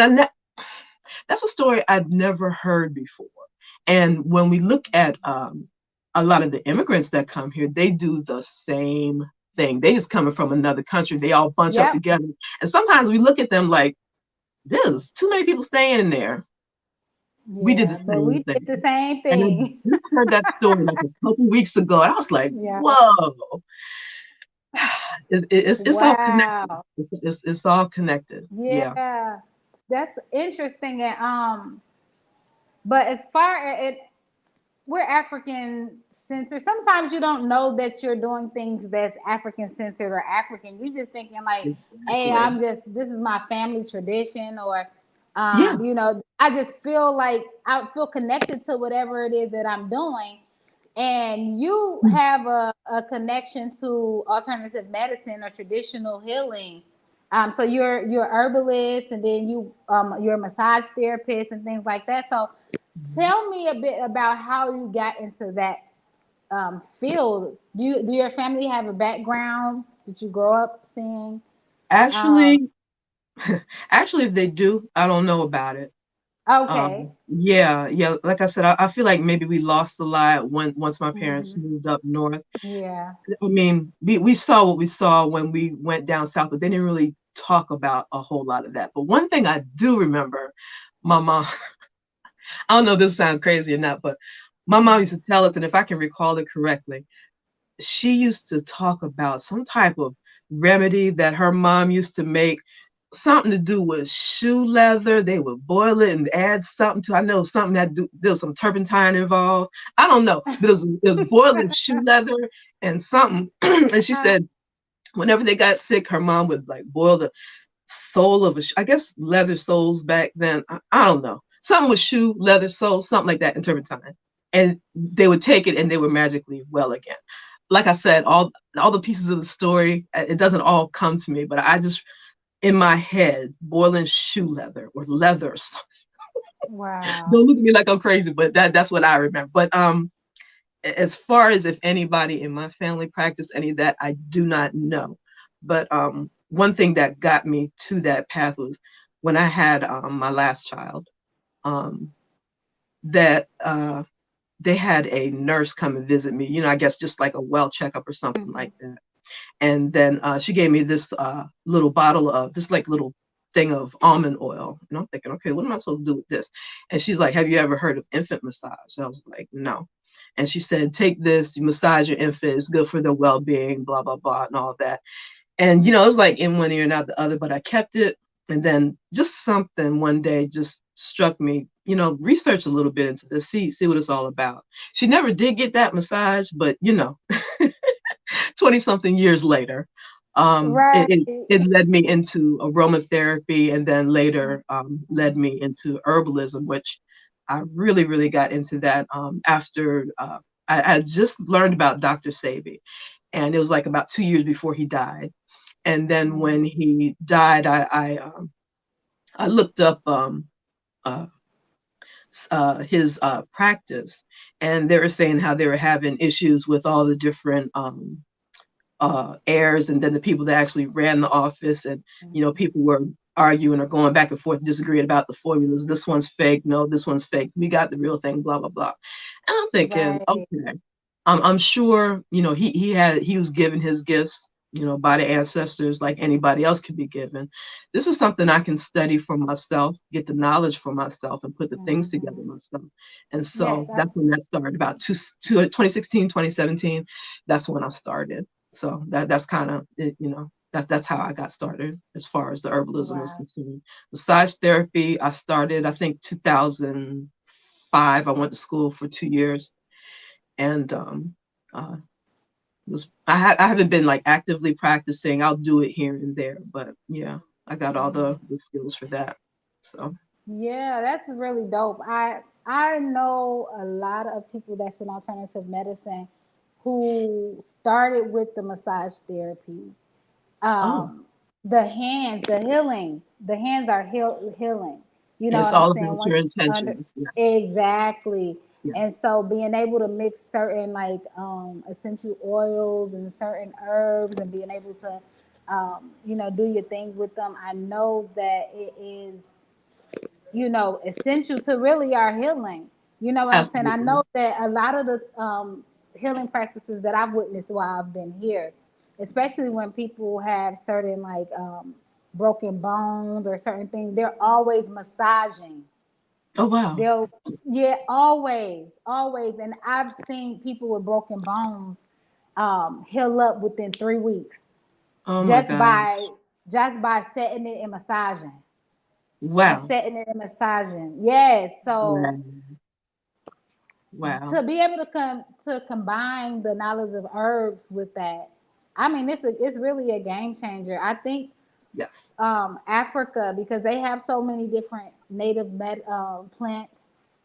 C: that's a story I'd never heard before. And when we look at a lot of the immigrants that come here, they do the same thing. They just coming from another country. They all bunch up
A: yep,
C: together. And sometimes we look at them like, there's too many people staying in there. We did the
A: yeah. But
C: same
A: we did the
C: thing.
A: same
C: And I
A: thing.
C: just heard that story like a couple weeks ago. And I was like,
A: Yeah.
C: whoa, it's all connected.
A: Wow.
C: It's all connected. Yeah.
A: Yeah. That's interesting. And but as far as it, we're African centered. Sometimes you don't know that you're doing things that's African centered or African. You just thinking like, hey,
C: Exactly.
A: this is my family tradition, or
C: Yeah.
A: I just feel like I feel connected to whatever it is that I'm doing. And you have a connection to alternative medicine or traditional healing. So you're herbalist, and then you're a massage therapist and things like that. So tell me a bit about how you got into that field. Do your family have a background? Did you grow up seeing? Um,
C: Actually, actually, if they do, I don't know about it.
A: okay.
C: Yeah, yeah. Like I said, I feel like maybe we lost a lot once my parents
A: Hmm.
C: moved up north.
A: Yeah.
C: I mean, we saw what we saw when we went down south, but they didn't really talk about a whole lot of that. But one thing I do remember, my mom, I don't know if this sounds crazy or not, but my mom used to tell us, and if I can recall it correctly, she used to talk about some type of remedy that her mom used to make, something to do with shoe leather. They would boil it and add something to. I know something there was some turpentine involved. I don't know, but it was boiling shoe leather and something. And she said whenever they got sick, her mom would like boil the sole of I guess leather soles back then. I don't know. Something with shoe leather soles, something like that, and turpentine. and they would take it and they were magically well again. Like I said, all the pieces of the story, it doesn't all come to me, but I just, in my head, boiling shoe leather or leather.
A: Wow.
C: Don't look at me like I'm crazy, but that's what I remember. But as far as if anybody in my family practiced any of that, I do not know. But one thing that got me to that path was when I had my last child, um, that they had a nurse come and visit me, I guess just like a well checkup or something like that. And then she gave me this little bottle of this like little thing of almond oil. And I'm thinking, okay, what am I supposed to do with this? And she's like, have you ever heard of infant massage? And I was like, no. And she said, take this, you massage your infant, it's good for their well-being, blah, blah, blah, and all that. And, it was like in one ear and out the other, but I kept it. And then just something one day just struck me, research a little bit into this, see what it's all about. She never did get that massage, but 20 something years later,
A: Right.
C: it led me into aromatherapy, and then later led me into herbalism, which I really, really got into that after I just learned about Dr. Sebi, and it was like about 2 years before he died. And then when he died, I looked up his practice, and they were saying how they were having issues with all the different heirs, and then the people that actually ran the office, and people were arguing or going back and forth, disagreeing about the formulas. This one's fake. No, this one's fake. We got the real thing. Blah blah blah. And I'm thinking,
A: Right.
C: okay, I'm sure he was given his gifts, by the ancestors like anybody else could be given. This is something I can study for myself, get the knowledge for myself, and put the things together myself. And
A: Yes.
C: so that's when that started, about 2016, 2017. That's when I started. So that's kind of it, that's how I got started as far as the herbalism is
A: Wow.
C: concerned. Massage therapy, I started, I think 2005. I went to school for 2 years, and I haven't been like actively practicing. I'll do it here and there, but yeah, I got all the skills for that. So
A: Yeah, that's really dope. I know a lot of people that's in alternative medicine who started with the massage therapy.
C: oh,
A: Um, the hands, the hands are healing. You know
C: it's
A: what I'm
C: all
A: saying?
C: about
A: Once
C: your
A: under
C: intentions. Yes.
A: exactly.
C: Yeah.
A: And so being able to mix certain like essential oils and certain herbs and being able to do your things with them, I know that it is essential to really our healing. You know what I'm saying? I
C: Absolutely.
A: know that a lot of the healing practices that I've witnessed while I've been here, especially when people have certain like broken bones or certain things, they're always massaging.
C: Oh wow.
A: They'll, yeah, always, always. And I've seen people with broken bones heal up within 3 weeks
C: Oh my
A: just
C: God.
A: by just by setting it and massaging and
C: Wow.
A: setting it and massaging. Yes. So
C: Wow. Wow.
A: to be able to combine the knowledge of herbs with that, I mean, it's really a game changer. I think
C: Yes.
A: Africa, because they have so many different native plants,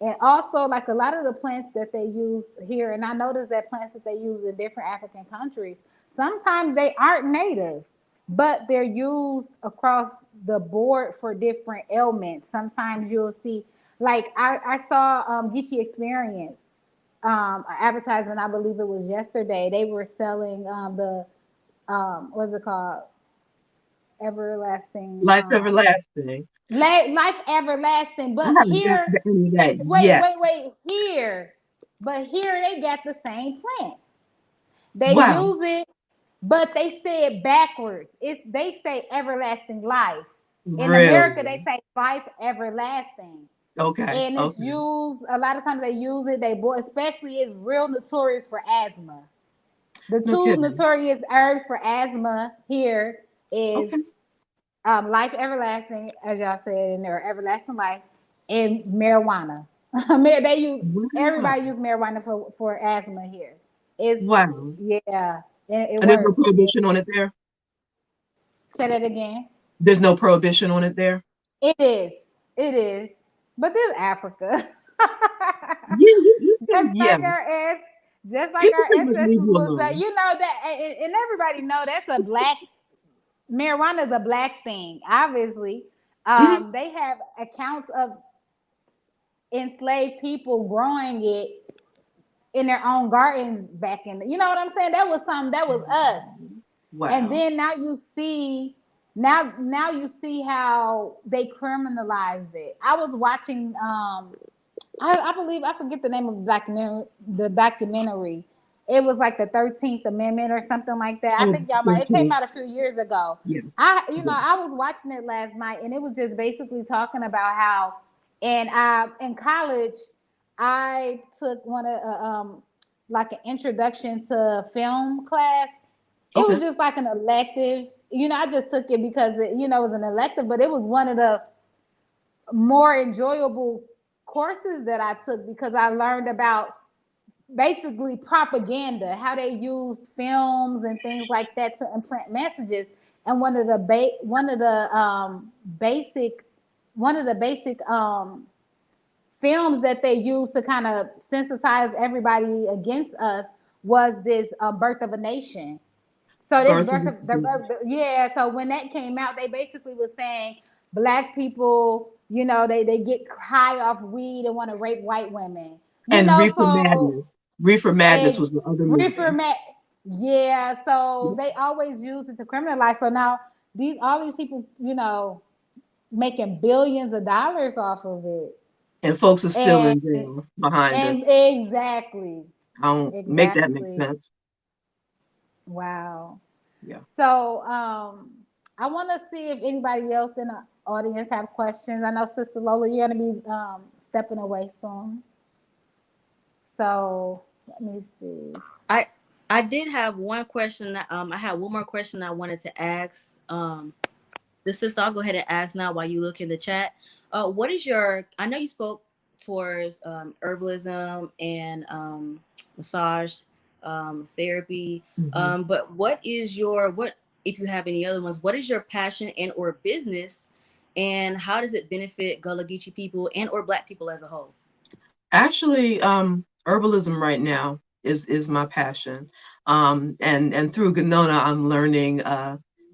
A: and also like a lot of the plants that they use here, and I noticed that plants that they use in different African countries, sometimes they aren't native, but they're used across the board for different ailments. Sometimes you'll see, like I saw Geechee Experience advertisement, I believe it was yesterday. They were selling the what's it called? Everlasting
C: Life everlasting.
A: life everlasting.
C: I
A: But
C: haven't got
A: here,
C: to any of that
A: wait,
C: yet.
A: wait, wait, here. But here they got the same plant. They
C: Wow.
A: use it, but they say it backwards. They say everlasting life. In America,
C: Really?
A: they say life everlasting.
C: Okay.
A: And it's
C: Okay.
A: used a lot of times. They use it. Especially it's real notorious for asthma. The
C: No
A: two
C: kidding.
A: notorious herbs for asthma here is
C: Okay.
A: life everlasting, as y'all said in there, everlasting life, and marijuana. They use
C: Wow.
A: everybody use marijuana for asthma here. It's
C: Wow.
A: yeah, it
C: And there's no
A: works.
C: prohibition on it there?
A: Say that again.
C: There's no prohibition on it there?
A: It is, it is, but this is Africa.
C: You
A: Just
C: can, yeah,
A: like just like
C: people
A: our
C: pretty much leave
A: ancestors
C: you
A: was that,
C: alone.
A: you know that, and everybody know that's a black marijuana is a black thing. Obviously,
C: Mhm.
A: they have accounts of enslaved people growing it in their own gardens back in. You know what I'm saying? That was something that was us. And
C: Wow.
A: then now you see how they criminalized it. I was watching I believe I forget the name of the documentary. It was like the 13th Amendment or something like that. I
C: Oh,
A: think y'all might it came
C: 13.
A: out a few years ago.
C: Yeah. Yeah.
A: I was watching it last night and it was just basically talking about how in college I took one of like an introduction to film class. It was
C: Okay.
A: just like an elective. I just took it because it was an elective, but it was one of the more enjoyable courses that I took because I learned about basically propaganda, how they used films and things like that to implant messages. And basic one of the basic films that they used to kind of sensitize everybody against us was this Birth of a Nation. So this
C: Birth of
A: birth of yeah. So when that came out, they basically was saying black people, they get high off weed and want to rape white women.
C: and Reefer
A: So
C: Madness. Reefer Madness
A: a
C: was the other
A: reefer
C: movie.
A: mat, yeah. So they always use it to criminalize. So now all these people, making billions of dollars off of it,
C: And folks are still
A: and
C: in jail behind it.
A: and exactly,
C: I don't make that make
A: exactly.
C: sense.
A: Wow.
C: Yeah.
A: So I want to see if anybody else in the audience have questions. I know Sister Lola, you're gonna be stepping away soon. So let me see.
B: I I did have one question that I had one more question I wanted to ask. The sister, I'll go ahead and ask now while you look in the chat. What is your? I know you spoke towards herbalism and massage therapy,
C: Hmm.
B: but what is your what if you have any other ones? What is your passion and or business, and how does it benefit Gulligici people and or Black people as a whole?
C: Actually, herbalism right now is my passion. And through GNONA, I'm learning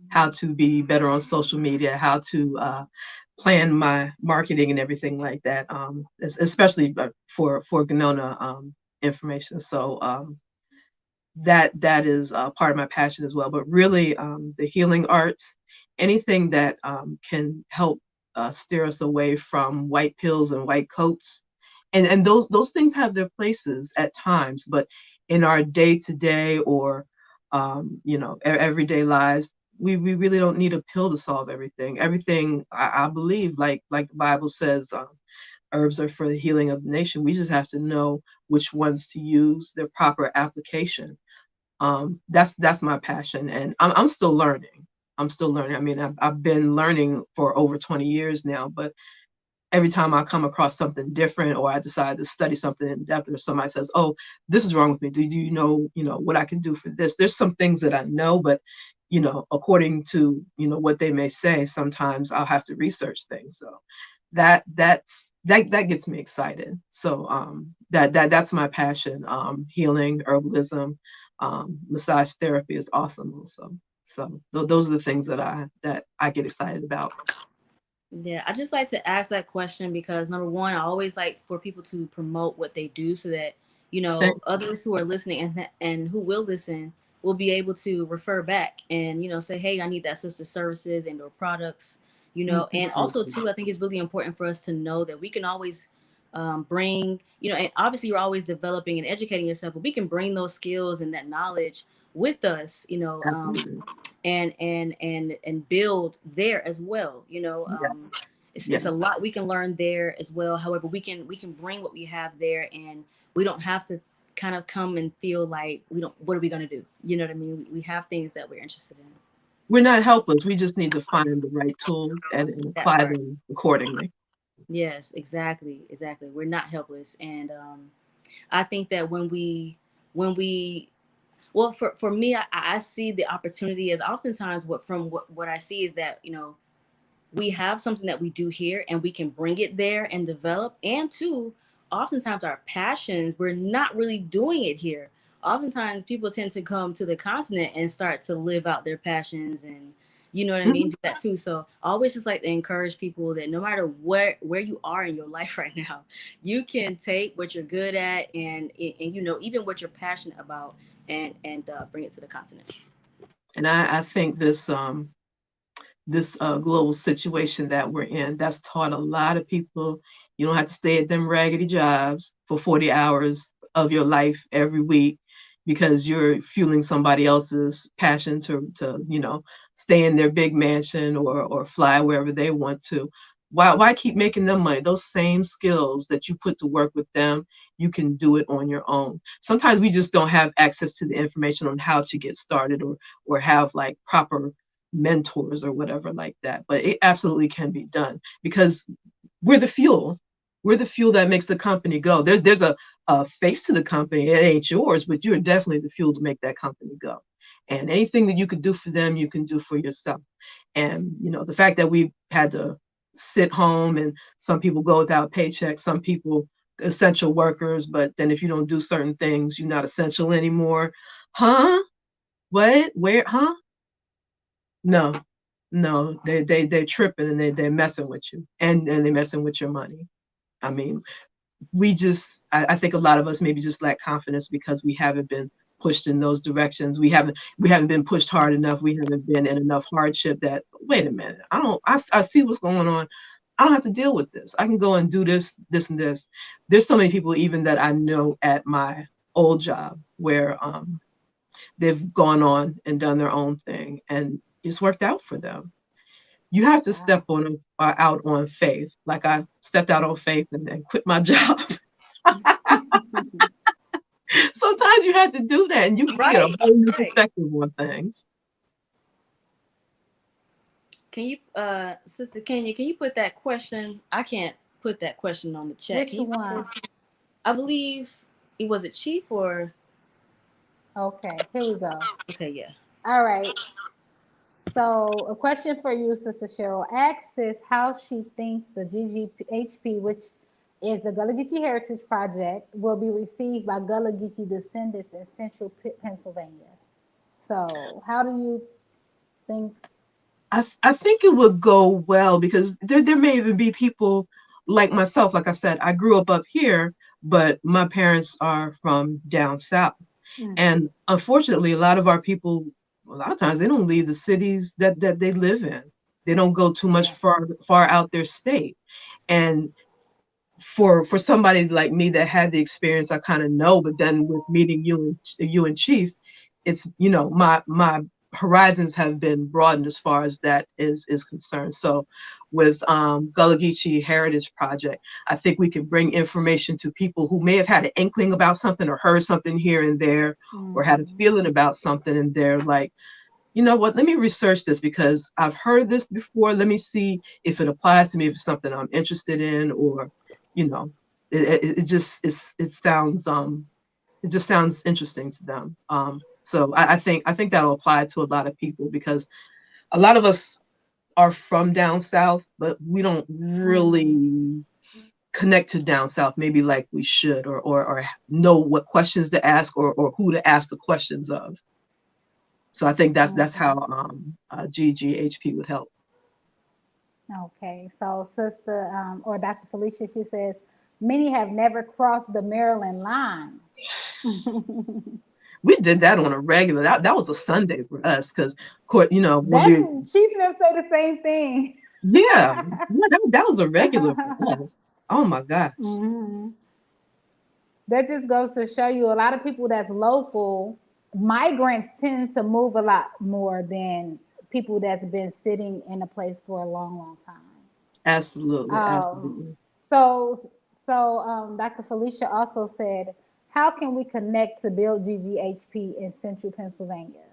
C: how to be better on social media, how to plan my marketing and everything like that. Especially for GNONA information. So that is part of my passion as well. But really, the healing arts, anything that can help steer us away from white pills and white coats, and those things have their places at times, but in our day to day or everyday lives, we really don't need a pill to solve everything. Everything I believe, like the Bible says, herbs are for the healing of the nation. We just have to know which ones to use, their proper application. That's my passion, and I'm still learning. I'm still learning. I mean, I've been learning for over 20 years now, but every time I come across something different or I decide to study something in depth, or somebody says, "Oh, this is wrong with me. Do you know, what I can do for this?" There's some things that I know, but according to what they may say, sometimes I'll have to research things. So that gets me excited. So that's my passion. Healing, herbalism, massage therapy is awesome also. So those are the things that I get excited about.
B: Yeah, I just like to ask that question because number one, I always like for people to promote what they do so that others who are listening and who will listen will be able to refer back and say, hey, I need that sister services and or products, and also too, I think it's really important for us to know that we can always bring and obviously you're always developing and educating yourself, but we can bring those skills and that knowledge with us,
C: Absolutely.
B: and build there as well.
C: Yeah.
B: It's
C: Yeah.
B: a lot we can learn there as well. However, we can bring what we have there, and we don't have to kind of come and feel like we don't. What are we gonna do? You know what I mean? We have things that we're interested in.
C: We're not helpless. We just need to find the right tools and
B: That
C: apply
B: part.
C: them accordingly.
B: Yes, exactly, exactly. We're not helpless, and I think that when we well, for me, I see the opportunity as oftentimes what I see is that we have something that we do here and we can bring it there and develop, and two, oftentimes our passions, we're not really doing it here. Oftentimes people tend to come to the continent and start to live out their passions, and you know what I mean, do that too. So I always just like to encourage people that no matter where you are in your life right now, you can take what you're good at and you know, even what you're passionate about, and bring it to the continent.
C: And I think this global situation that we're in, that's taught a lot of people you don't have to stay at them raggedy jobs for 40 hours of your life every week because you're fueling somebody else's passion to stay in their big mansion or fly wherever they want to. Why keep making them money? Those same skills that you put to work with them, you can do it on your own. Sometimes we just don't have access to the information on how to get started or have like proper mentors or whatever like that. But it absolutely can be done because we're the fuel. We're the fuel that makes the company go. There's a face to the company. It ain't yours, but you're definitely the fuel to make that company go. And anything that you could do for them, you can do for yourself. And the fact that we had to sit home and some people go without paychecks, some people essential workers, but then if you don't do certain things, you're not essential anymore. Huh? What? Where? Huh? No, no, they're tripping and they're messing with you and they're messing with your money. I mean, I think a lot of us maybe just lack confidence because we haven't been pushed in those directions. We haven't been pushed hard enough. We haven't been in enough hardship that, wait a minute, I see what's going on. I don't have to deal with this. I can go and do this, and this. There's so many people even that I know at my old job where they've gone on and done their own thing and it's worked out for them. You have to step out on faith. Like I stepped out on faith and then quit my job. Sometimes you have to do that and you can get a whole new perspective on things.
B: Can you, Sister Kenya, can you put that question? I can't put that question on the chat.
A: Which one?
B: I believe it was a Chief or.
A: Okay, here we go.
B: Okay, yeah.
A: All right. So a question for you, Sister Cheryl. Asks is how she thinks the GGHP, which is the Gulligici Heritage Project, will be received by Gulligici descendants in central Pennsylvania. So how do you think?
C: I think it would go well because there may even be people like myself. Like I said, I grew up here, but my parents are from down south. And unfortunately, a lot of our people, a lot of times they don't leave the cities that they live in. They don't go too much far out their state. And for somebody like me that had the experience, I kind of know, but then with meeting you and Chief, it's, my horizons have been broadened as far as that is concerned. So with Gulligici Heritage Project, I think we can bring information to people who may have had an inkling about something or heard something here and there or had a feeling about something and they're like, you know what, let me research this because I've heard this before. Let me see if it applies to me, if it's something I'm interested in, or, it just sounds interesting to them. So I think that'll apply to a lot of people because a lot of us are from down south, but we don't really connect to down south maybe like we should or know what questions to ask or who to ask the questions of. So I think that's how GGHP would help.
A: Okay, so Sister or Dr. Felicia, she says many have never crossed the Maryland line.
C: We did that on a regular. That was a Sunday for us because, Chief
A: never say the same thing.
C: Yeah, that was a regular for us. Oh my gosh.
A: That just goes to show you a lot of people that's local. Migrants tend to move a lot more than people that's been sitting in a place for a long, long time.
C: Absolutely, absolutely.
A: So Dr. Felicia also said, how can we connect to build GGHP in central Pennsylvania?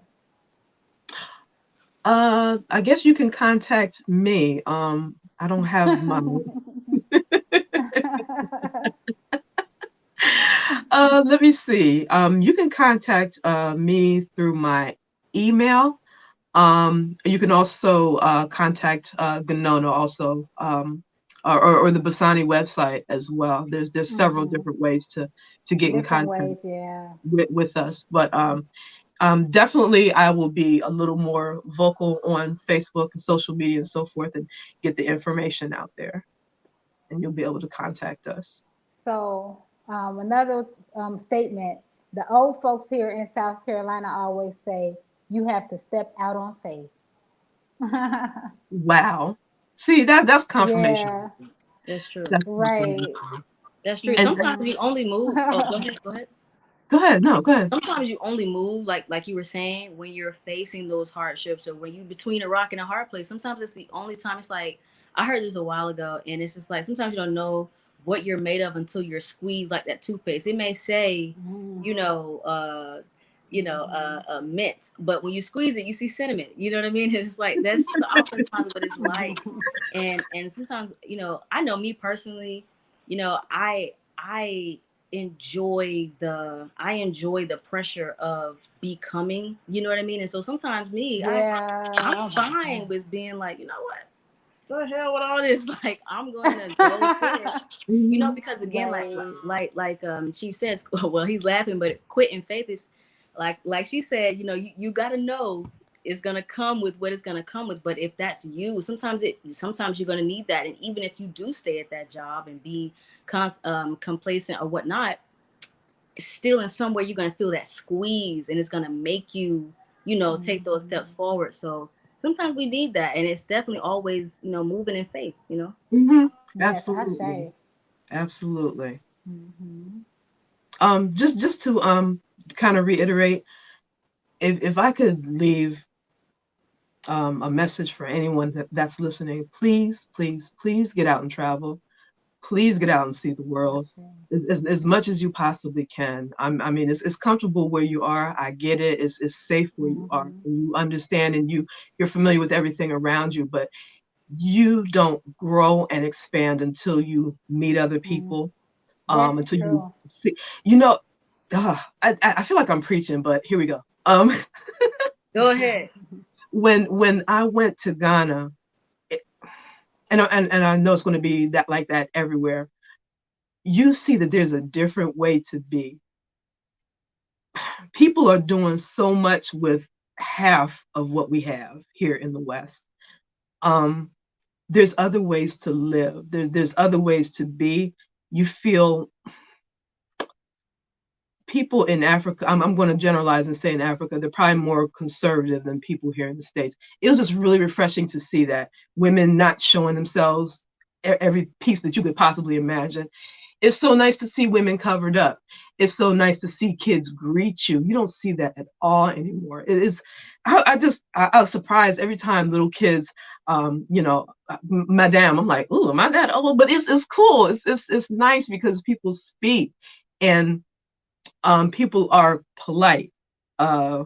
C: I guess you can contact me. I don't have my. Let me see. You can contact me through my email. You can also contact GNONA also or the Basani website as well. There's several different ways to get in
A: Different
C: contact
A: ways, yeah.
C: with us. But definitely I will be a little more vocal on Facebook and social media and so forth, and get the information out there, and you'll be able to contact us.
A: So another statement: the old folks here in South Carolina always say, "You have to step out on faith."
C: Wow. See, that's confirmation.
A: Yeah,
B: That's true.
C: That's
A: right.
C: confirmation.
B: That's true.
C: And
B: Sometimes
A: Hmm.
B: you only move. Oh, go ahead. Go ahead.
C: go ahead. No, go ahead.
B: Sometimes you only move like you were saying when you're facing those hardships or when you between a rock and a hard place. Sometimes it's the only time. It's like I heard this a while ago, and it's just like sometimes you don't know what you're made of until you're squeezed like that toothpaste. It may say,
A: Hmm.
B: you know, mint, but when you squeeze it, you see cinnamon. You know what I mean? It's just like that's oftentimes what it's like, and sometimes I know me personally, I enjoy the pressure of becoming, you know what I mean? And so sometimes me,
A: Yeah.
B: I'm
A: Oh my
B: fine
A: God.
B: with being like, you know what? So the hell with all this, like I'm going to go there.
C: Mhm.
B: Because again,
A: Right.
B: Chief says, well, he's laughing, but quitting faith is like she said, you got to know it's gonna come with what it's gonna come with. But if that's you, sometimes you're gonna need that. And even if you do stay at that job and be complacent or whatnot, still in some way you're going to feel that squeeze and it's going to make you take those steps
A: Hmm.
B: forward. So sometimes we need that, and it's definitely always moving in faith.
C: Mhm.
A: Yes, I
C: Absolutely.
A: say.
C: Absolutely.
A: Hmm.
C: Just to kind of reiterate, if I could leave a message for anyone that's listening, please get out and travel. Please get out and see the
A: I
C: world
A: say.
C: as much as you possibly can. I mean, it's comfortable where you are. I get it. It's safe where you are,
A: Hmm.
C: and you understand, and you're familiar with everything around you. But you don't grow and expand until you meet other
A: Hmm.
C: people.
A: That's
C: Until you
A: true.
C: see, you know, I feel like I'm preaching, but here we go.
B: Go ahead.
C: When I went to Ghana, it, and I know it's going to be that like that everywhere. You see that there's a different way to be. People are doing so much with half of what we have here in the West. Um, there's other ways to live. There's other ways to be. You feel people in Africa, I'm going to generalize and say in Africa, they're probably more conservative than people here in the States. It was just really refreshing to see that women not showing themselves every piece that you could possibly imagine. It's so nice to see women covered up. It's so nice to see kids greet you. You don't see that at all anymore. It is, I was surprised every time little kids, Madame, I'm like, oh, am I that old? But it's cool. It's nice because people speak, and people are polite. Uh,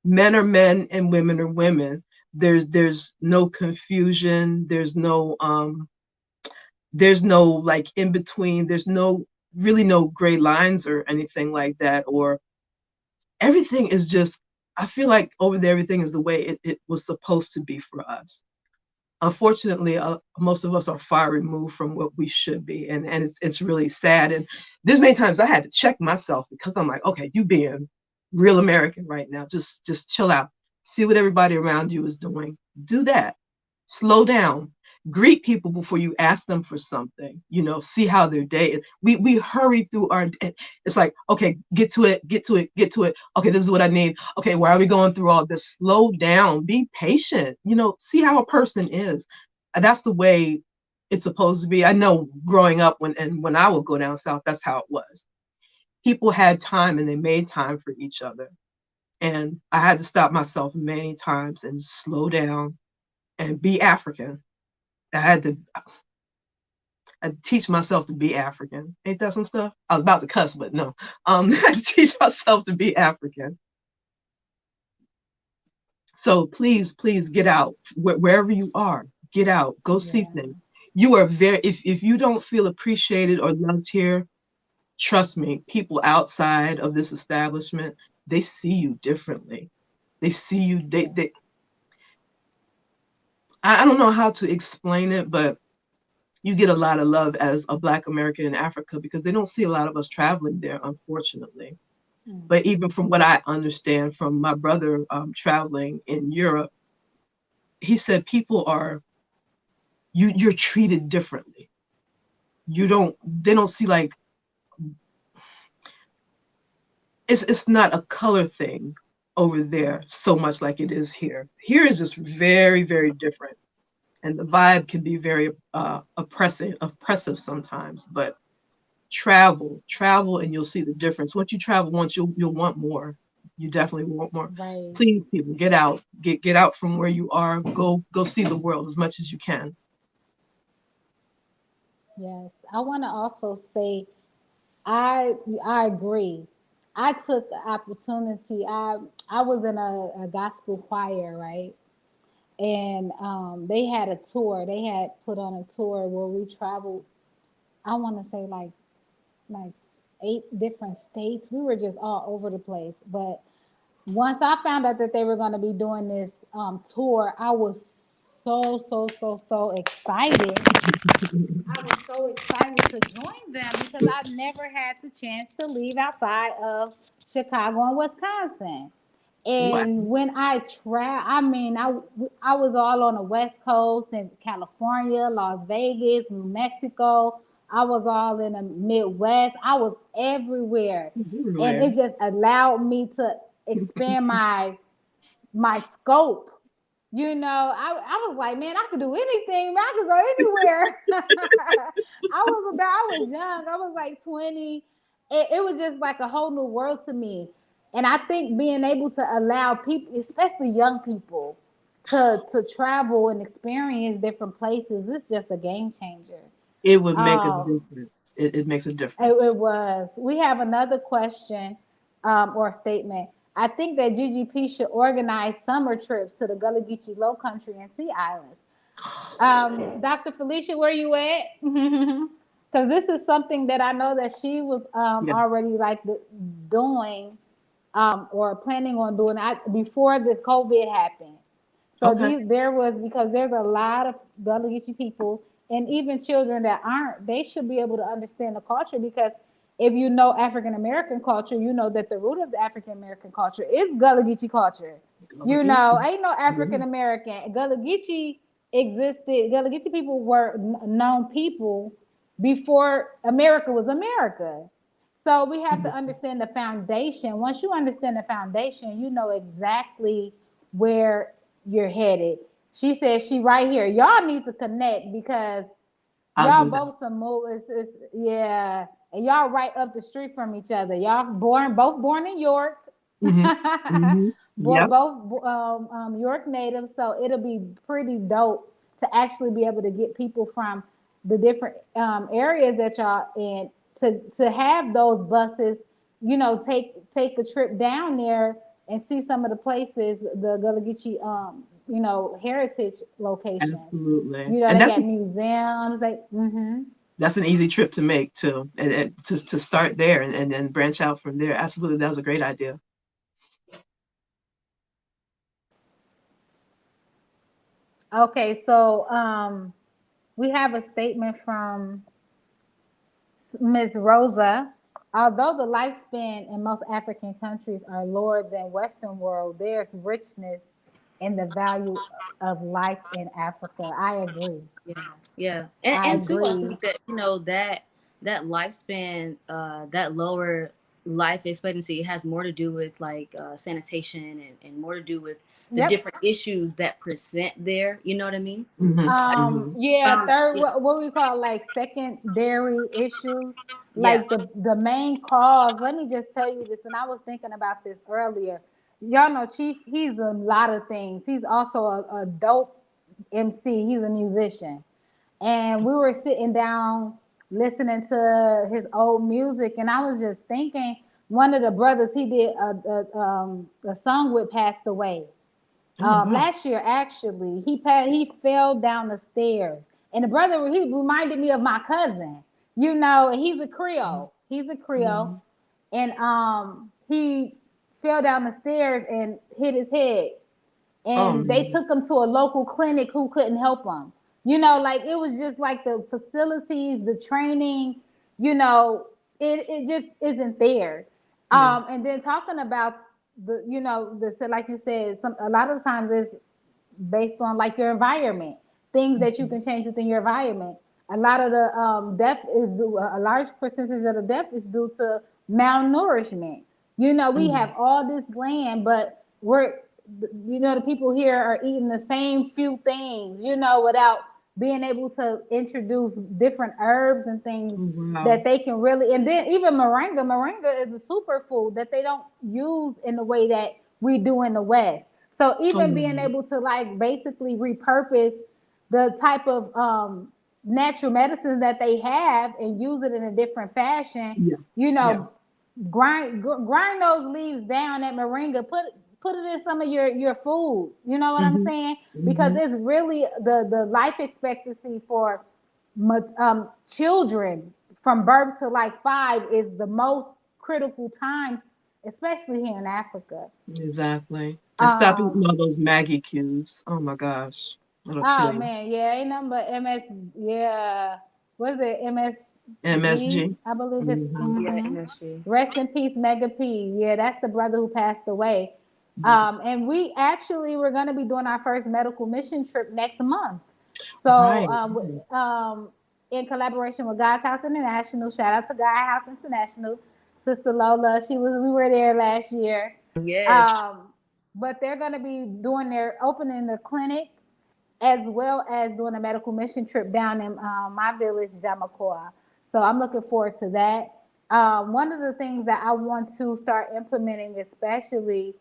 C: Men are men and women are women. There's no confusion. There's no like in between. There's no really no gray lines or anything like that. Or everything is just. I feel like over there everything is the way it was supposed to be for us. Unfortunately, most of us are far removed from what we should be, and it's really sad. And there's many times I had to check myself because I'm like, okay, you being real American right now, just chill out, see what everybody around you is doing, do that, slow down, greet people before you ask them for something, see how their day is. We hurry through our. It's like, okay, get to it. Okay, this is what I need. Okay, why are we going through all this? Slow down, be patient, see how a person is. That's the way it's supposed to be. I know growing up when I would go down south, that's how it was. People had time and they made time for each other, and I had to stop myself many times and slow down and be African. I had to teach myself to be African. Ain't that some stuff? I was about to cuss, but no. I had to teach myself to be African. So please get out. Wherever you are, get out. Go see
A: Yeah.
C: things. You are very, if you don't feel appreciated or loved here, trust me, people outside of this establishment, they see you differently. They see you,
A: Yeah.
C: I don't know how to explain it, but you get a lot of love as a Black American in Africa because they don't see a lot of us traveling there, unfortunately. But even from what I understand from my brother traveling in Europe, he said people are you're treated differently. They don't see like it's not a color thing over there so much like it is here. Here is just very, very different. And the vibe can be very oppressive sometimes. But travel, and you'll see the difference. Once you travel once, you'll want more. You definitely want more.
A: Right.
C: Please, people, get out. Get out from where you are. Go see the world as much as you can.
A: Yes. I want to also say I agree. I took the opportunity. I was in a gospel choir, right? And they had a tour. They had put on a tour where we traveled. I want to say like 8 different states. We were just all over the place. But once I found out that they were going to be doing this tour, I was so excited. I was so excited to join them because I never had the chance to leave outside of Chicago and Wisconsin.
C: Wow.
A: And when I mean, I was all on the West Coast in California, Las Vegas, New Mexico. I was all in the Midwest. I was everywhere, and
C: Everywhere.
A: it just allowed me to expand my scope. I was like, man, I could do anything. Man, I could go anywhere. I was young. I was like 20. It was just like a whole new world to me. And I think being able to allow people, especially young people, to travel and experience different places, is just a game changer.
C: It would make a
A: Um,
C: difference. It makes a
A: it
C: difference.
A: was. We have another question or statement. I think that GGP should organize summer trips to the Gulligici Low Country and Sea Islands. Dr. Felicia, where you at? Because this is something that I know that she was
C: Yeah.
A: already like doing or planning on doing before the COVID happened. So
C: Okay.
A: there was because there's a lot of Gullah Geechee people and even children that aren't. They should be able to understand the culture because if you know African American culture, you know that the root of the African American culture is Gullah Geechee culture.
C: Gullah
A: Ain't no
C: Yeah.
A: African American. Gullah Geechee existed. Gullah Geechee people were known people before America was America. So we have to understand the foundation. Once you understand the foundation, you know exactly where you're headed. She says she right here. Y'all need to connect because
C: I'll
A: y'all
C: do that.
A: both some more. Yeah, and y'all right up the street from each other. Y'all both born in York,
C: Hmm. Hmm. Yep.
A: both York natives. So it'll be pretty dope to actually be able to get people from the different areas that y'all in to have those buses. Take a trip down there and see some of the places, the Gullah Geechee, heritage locations.
C: Absolutely. And
A: They got museums.
C: that's an easy trip to make too, and to start there and then branch out from there. Absolutely, that was a great idea.
A: Okay, so we have a statement from Ms. Rosa. Although the lifespan in most African countries are lower than Western world, there's richness in the value of life in Africa. I agree.
B: Yeah, yeah,
A: I
B: and too, I
A: agree.
B: think that that lifespan, that lower life expectancy has more to do with like sanitation and more to do with the
A: Yep.
B: different issues that present there. You know what I mean?
C: Hmm. Hmm.
A: Yeah, third,
B: Yeah,
A: what we call like secondary issues,
B: yeah,
A: like the main cause. Let me just tell you this, and I was thinking about this earlier. Y'all know Chief, he's a lot of things. He's also a dope MC. He's a musician. And we were sitting down listening to his old music, and I was just thinking one of the brothers he did a song with passed away
C: Oh wow.
A: last year. Actually, he fell down the stairs, and the brother he reminded me of my cousin. He's a Creole. He's a Creole,
C: Mhm.
A: and he fell down the stairs and hit his head,
C: Oh
A: and they
C: man.
A: took him to a local clinic who couldn't help him. Like it was just like the facilities, the training, it just isn't there.
C: Yeah.
A: And then talking about the like you said, a lot of times it's based on like your environment, things that you
C: Mhm.
A: can change within your environment. A lot of the death is a large percentage of the death is due to malnourishment. We have
C: Mm.
A: all this land, but the people here are eating the same few things, without being able to introduce different herbs and things
C: Oh, wow.
A: that they can really, and then even moringa is a superfood that they don't use in the way that we do in the West. So
C: Oh,
A: even being
C: wow.
A: able to like basically repurpose the type of natural medicines that they have and use it in a different fashion,
C: Yeah.
A: you
C: Yeah.
A: know, grind those leaves down at moringa, put it in some of your food. You know what I'm
C: Hmm.
A: saying? Because
C: Hmm.
A: it's really the life expectancy for children from birth to like 5 is the most critical time, especially here in Africa.
C: Exactly. And stop
A: Um,
C: eating all those Maggie cubes. Oh my gosh. That'll kill
A: oh
C: you.
A: man, yeah, ain't nothing but MS. Yeah, what is it? MSG,
C: MSG.
A: I believe it's.
C: Hmm.
B: Yeah, MSG.
A: Rest in peace, Mega P. Yeah, that's the brother who passed away. And we actually were going to be doing our first medical mission trip next month. So,
C: Right.
A: in collaboration with God's House International, shout out to God House International, Sister Lola. We were there last year.
B: Yes.
A: Um, but they're going to be opening the clinic as well as doing a medical mission trip down in my village, Jamakoa. So I'm looking forward to that. One of the things that I want to start implementing, especially,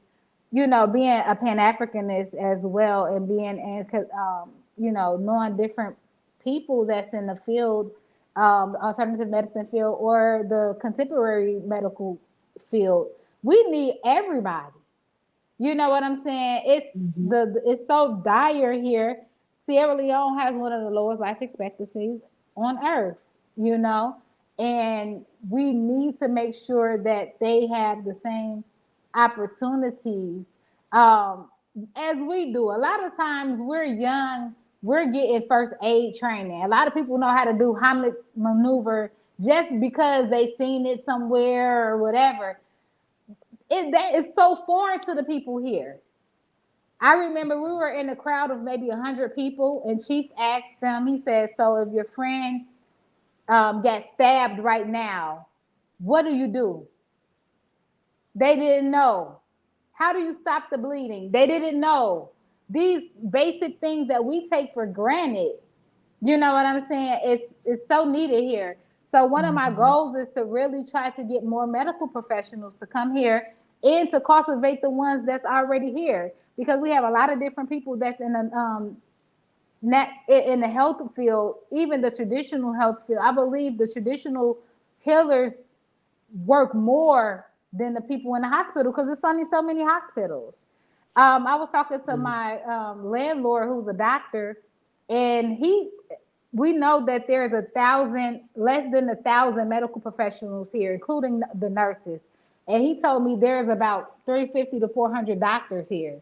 A: being a Pan Africanist as well, and being knowing different people that's in the field, alternative medicine field or the contemporary medical field. We need everybody. You know what I'm saying?
C: Hmm.
A: It's so dire here. Sierra Leone has one of the lowest life expectancies on earth, you know, and we need to make sure that they have the same opportunities um, as we do. A lot of times we're young, we're getting first aid training. A lot of people know how to do Heimlich maneuver just because they seen it somewhere or whatever. That is so foreign to the people here. I remember we were in a crowd of maybe 100 people, and Chief asked them, he said, "So if your friend got stabbed right now, what do you do?" They didn't know. How do you stop the bleeding? They didn't know. These basic things that we take for granted, you know what I'm saying? It's so needed here. So one of my
C: Hmm.
A: goals is to really try to get more medical professionals to come here and to cultivate the ones that's already here, because we have a lot of different people that's in the in the health field, even the traditional health field. I believe the traditional healers work more than the people in the hospital because there's only so many hospitals. I was talking to my landlord, who's a doctor, and we know that there's less than 1,000 medical professionals here, including the nurses. And he told me there's about 350 to 400 doctors here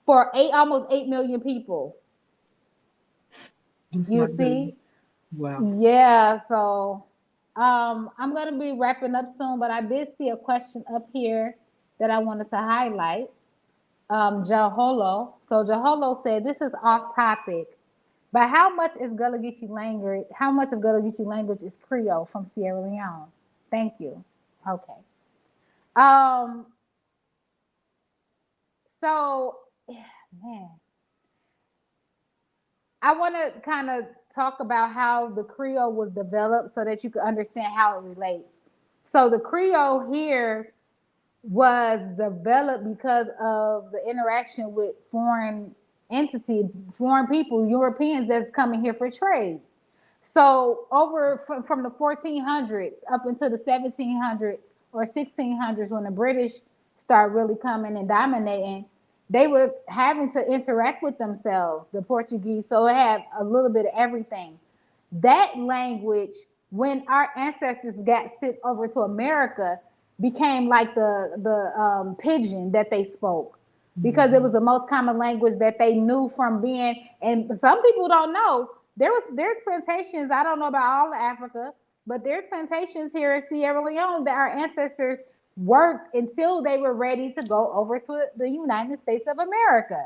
A: for almost 8 million people.
C: It's
A: You
C: not good.
A: see?
C: Wow.
A: Yeah. So, I'm gonna be wrapping up soon, but I did see a question up here that I wanted to highlight. Jaholo. So Jaholo said, "This is off topic, but how much is Gulligici language? How much of Gulligici language is Creole from Sierra Leone?" Thank you. Okay. Um. So, man, I want to kind of talk about how the Creole was developed so that you can understand how it relates. So the Creole here was developed because of the interaction with foreign entities, foreign people, Europeans that's coming here for trade. So over from the 1400s up into the 1700s or 1600s, when the British started really coming and dominating, they were having to interact with themselves, the Portuguese. So it had a little bit of everything. That language, when our ancestors got sent over to America, became like the pidgin that they spoke. because it was the most common language that they knew from being. And some people don't know there's plantations. I don't know about all of Africa, but there's plantations here in Sierra Leone that our ancestors worked until they were ready to go over to the United States of America.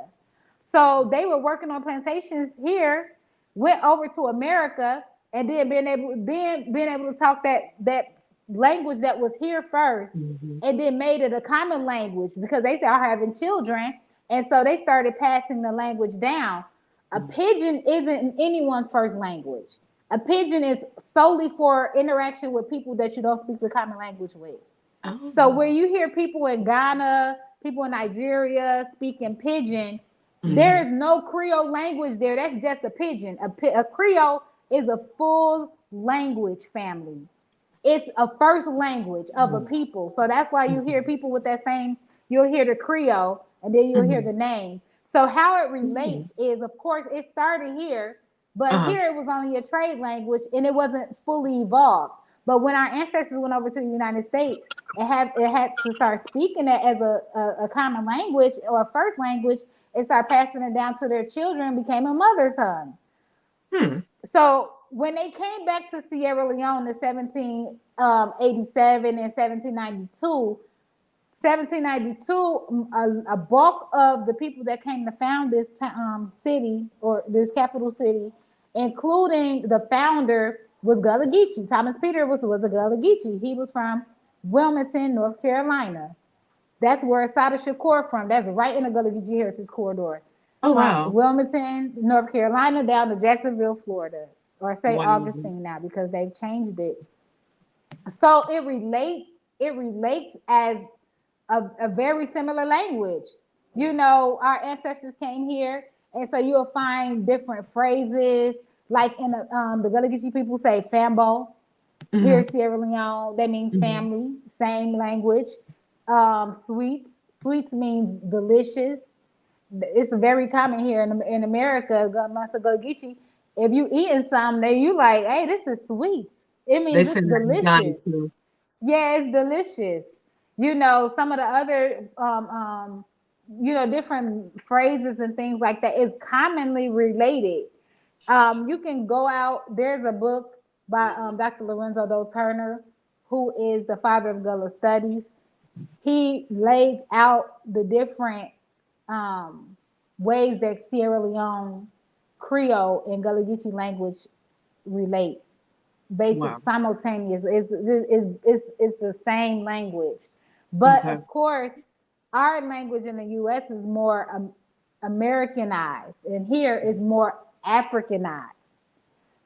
A: So they were working on plantations here, went over to America, and then being able to talk that language that was here first, and then made it a common language because they started having children, and so they started passing the language down. A pidgin isn't anyone's first language. A pidgin is solely for interaction with people that you don't speak the common language with.
C: Oh.
A: So where you hear people in Ghana, people in Nigeria speaking pidgin, there is no Creole language there. That's just a pidgin. A Creole is a full language family. It's a first language of a people. So that's why you hear people with that same, you'll hear the Creole and then you'll hear the name. So how it relates is, of course, it started here, but here it was only a trade language and it wasn't fully evolved. But when our ancestors went over to the United States, it had to start speaking it as a common language or a first language, and start passing it down to their children, became a mother tongue. So when they came back to Sierra Leone in 1787 and 1792, a bulk of the people that came to found this city, or this capital city, including the founder, was Gulligici. Thomas Peter was a Gulligici. He was from Wilmington, North Carolina. That's where Sada Shakur from. That's right in the Gulligici Heritage Corridor.
C: Oh,
A: From
C: wow.
A: Wilmington, North Carolina, down to Jacksonville, Florida, or St.
C: Wow.
A: Augustine now because they've changed it. So it relates. It relates as a very similar language. You know, our ancestors came here, and so you'll find different phrases. Like in the Gulligici people say "fambo." Here in Sierra Leone, that means family. Same language. Sweets. Sweets means delicious. It's very common here in America. Amongst the Gulligici, if you eating something, you like, hey, this is sweet. It
C: They
A: means
C: said
A: it's
C: that in Ghana
A: delicious.
C: too.
A: Yeah, it's delicious. You know, some of the other, different phrases and things like that is commonly related. You can go out. There's a book by Dr. Lorenzo Doe Turner, who is the father of Gullah studies. He lays out the different um, ways that Sierra Leone Creole and Gullah-Geechee language relate. Basic,
C: Wow.
A: simultaneous. It's the same language, but
C: Okay.
A: of course, our language in the U.S. is more Americanized, and here is more Africanized.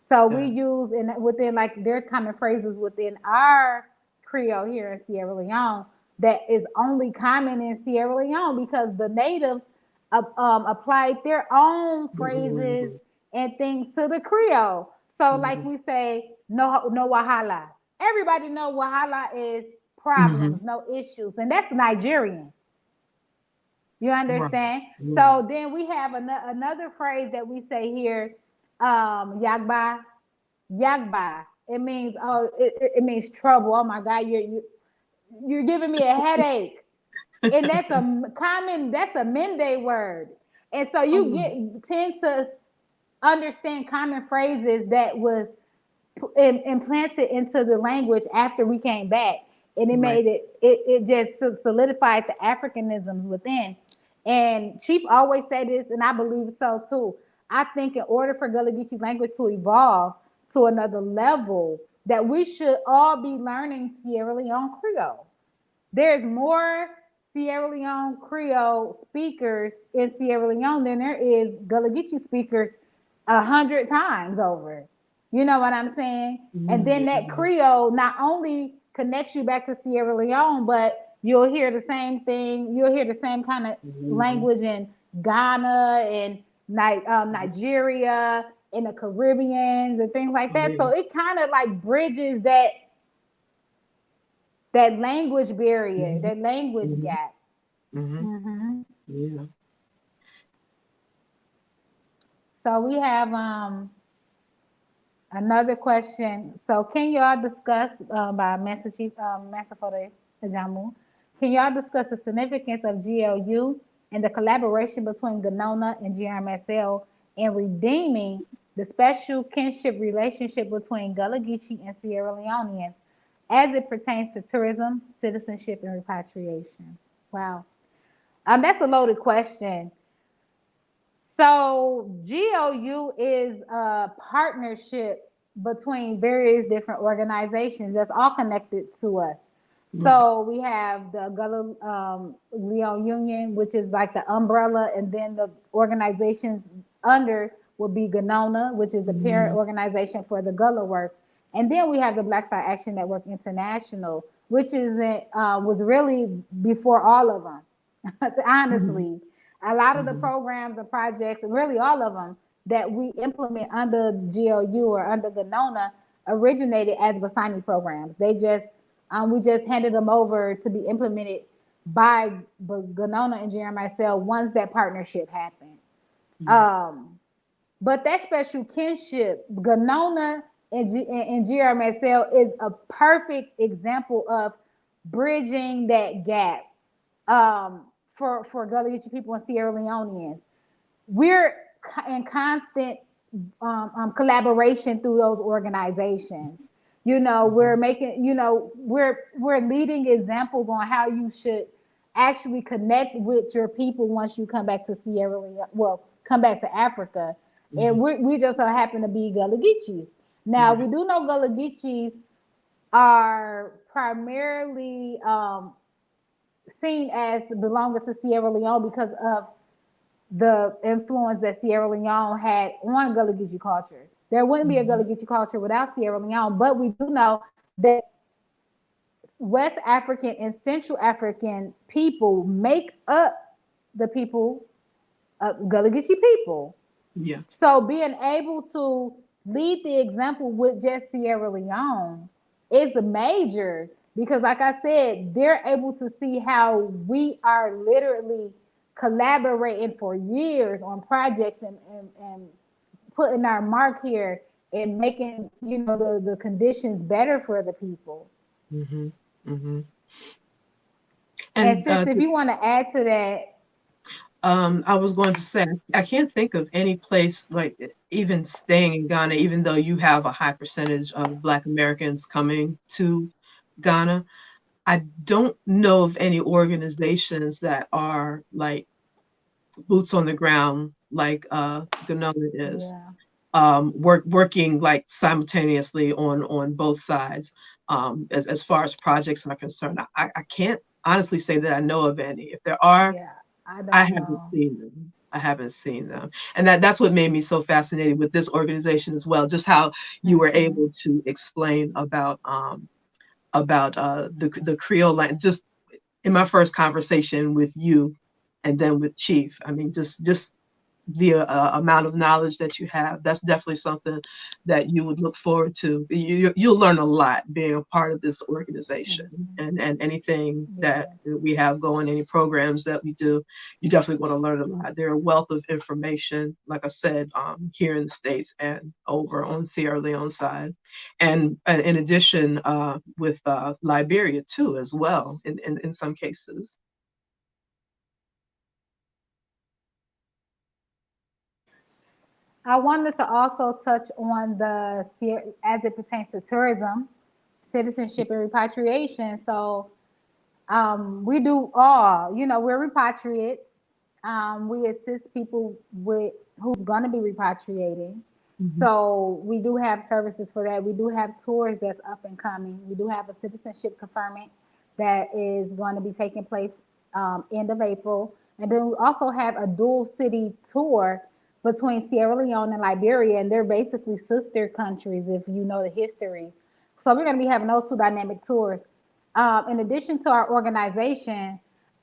A: So we
C: Okay.
A: use within, like, there's common phrases within our Creole here in Sierra Leone that is only common in Sierra Leone because the natives applied their own phrases and things to the Creole. So like we say, no wahala. Everybody know wahala is problems, no issues, and that's Nigerian. You
C: Right.
A: understand?
C: Yeah.
A: So then we have another phrase that we say here, yagba. Yagba. It means, it means trouble. Oh my God, you're giving me a headache. And that's a Mende word. And so you tend to understand common phrases that was implanted into the language after we came back, and it
C: Right.
A: made it just solidified the Africanisms within. And Chief always say this, and I believe so too. I think in order for Gullah Geechee language to evolve to another level, that we should all be learning Sierra Leone Creole. There's more Sierra Leone Creole speakers in Sierra Leone than there is Gullah Geechee speakers 100 times over. You know what I'm saying? And then that Creole not only connects you back to Sierra Leone, but you'll hear the same thing. You'll hear the same kind of language in Ghana and Nigeria, in the Caribbeans and things like that. So it kind of like bridges that language barrier, that language gap.
C: Mm-hmm.
A: hmm
C: Yeah.
A: So we have another question. So can y'all discuss by Master Chief Master for the Jamu? Can y'all discuss the significance of GLU and the collaboration between GNONA and GRMSL in redeeming the special kinship relationship between Gulligici and Sierra Leoneans as it pertains to tourism, citizenship, and repatriation. Wow. That's a loaded question. So GOU is a partnership between various different organizations that's all connected to us.
C: Right.
A: So we have the Gullah Leone Union, which is like the umbrella, and then the organizations under will be GNONA, which is the parent
C: Mhm.
A: organization for the Gullah work. And then we have the Black Star Action Network International, which is was really before all of them.
C: Mhm.
A: Honestly, a lot of the
C: Mhm.
A: programs and projects, and really all of them that we implement under GOU or under the NONA originated as Basani programs. They just we just handed them over to be implemented by GNONA and GRMSL once that partnership happened.
C: Mhm.
A: Um, but that special kinship, GNONA and GRMSL is a perfect example of bridging that gap for Gulligici people and Sierra Leoneans. We're in constant collaboration through those organizations. You know, we're
C: Mhm.
A: making, we're leading examples on how you should actually connect with your people once you come back to Sierra Leone. Well, come back to Africa, and
C: Mhm.
A: we just so happen to be Gulligicis. Now we
C: Right.
A: do know Gulligicis are primarily seen as belonging to Sierra Leone because of the influence that Sierra Leone had on Gullah Geechee culture. There wouldn't be a Gullah
C: Mhm.
A: Geechee culture without Sierra Leone, but we do know that West African and Central African people make up the people of Gullah Geechee people.
C: Yeah.
A: So being able to lead the example with just Sierra Leone is a major because, like I said, they're able to see how we are literally collaborating for years on projects and putting our mark here and making the conditions better for the people.
C: Mhm. Mhm.
A: And
C: And
A: sis, if you want to add to that,
C: I was going to say, I can't think of any place like even staying in Ghana, even though you have a high percentage of Black Americans coming to Ghana. I don't know of any organizations that are like boots on the ground like GNONA is,
A: yeah,
C: working like simultaneously on both sides, as far as projects are concerned. I can't honestly say that I know of any. If there are,
A: yeah, I
C: I
A: don't
C: haven't
A: know.
C: seen them. I haven't seen them. And that's what made me so fascinated with this organization as well, just how you were
A: Hmm.
C: able to explain about the Creole language just in my first conversation with you and then with Chief. I mean, just the amount of knowledge that you have, that's definitely something that you would look forward to. You'll learn a lot being a part of this organization,
A: Hmm.
C: and anything that
A: Yeah.
C: we have going, any programs that we do, you definitely want to learn a lot. They're a wealth of information, like I said, here in the States and over on Sierra Leone side. And in addition, with Liberia too, as well, in some cases.
A: I wanted to also touch on as it pertains to tourism, citizenship, and repatriation. So we do all, we're repatriates. We assist people with who's going to be repatriating.
C: Mhm.
A: So we do have services for that. We do have tours that's up and coming. We do have a citizenship conferment that is going to be taking place end of April. And then we also have a dual city tour between Sierra Leone and Liberia, and they're basically sister countries if you know the history. So we're going to be having those two dynamic tours. In addition to our organization,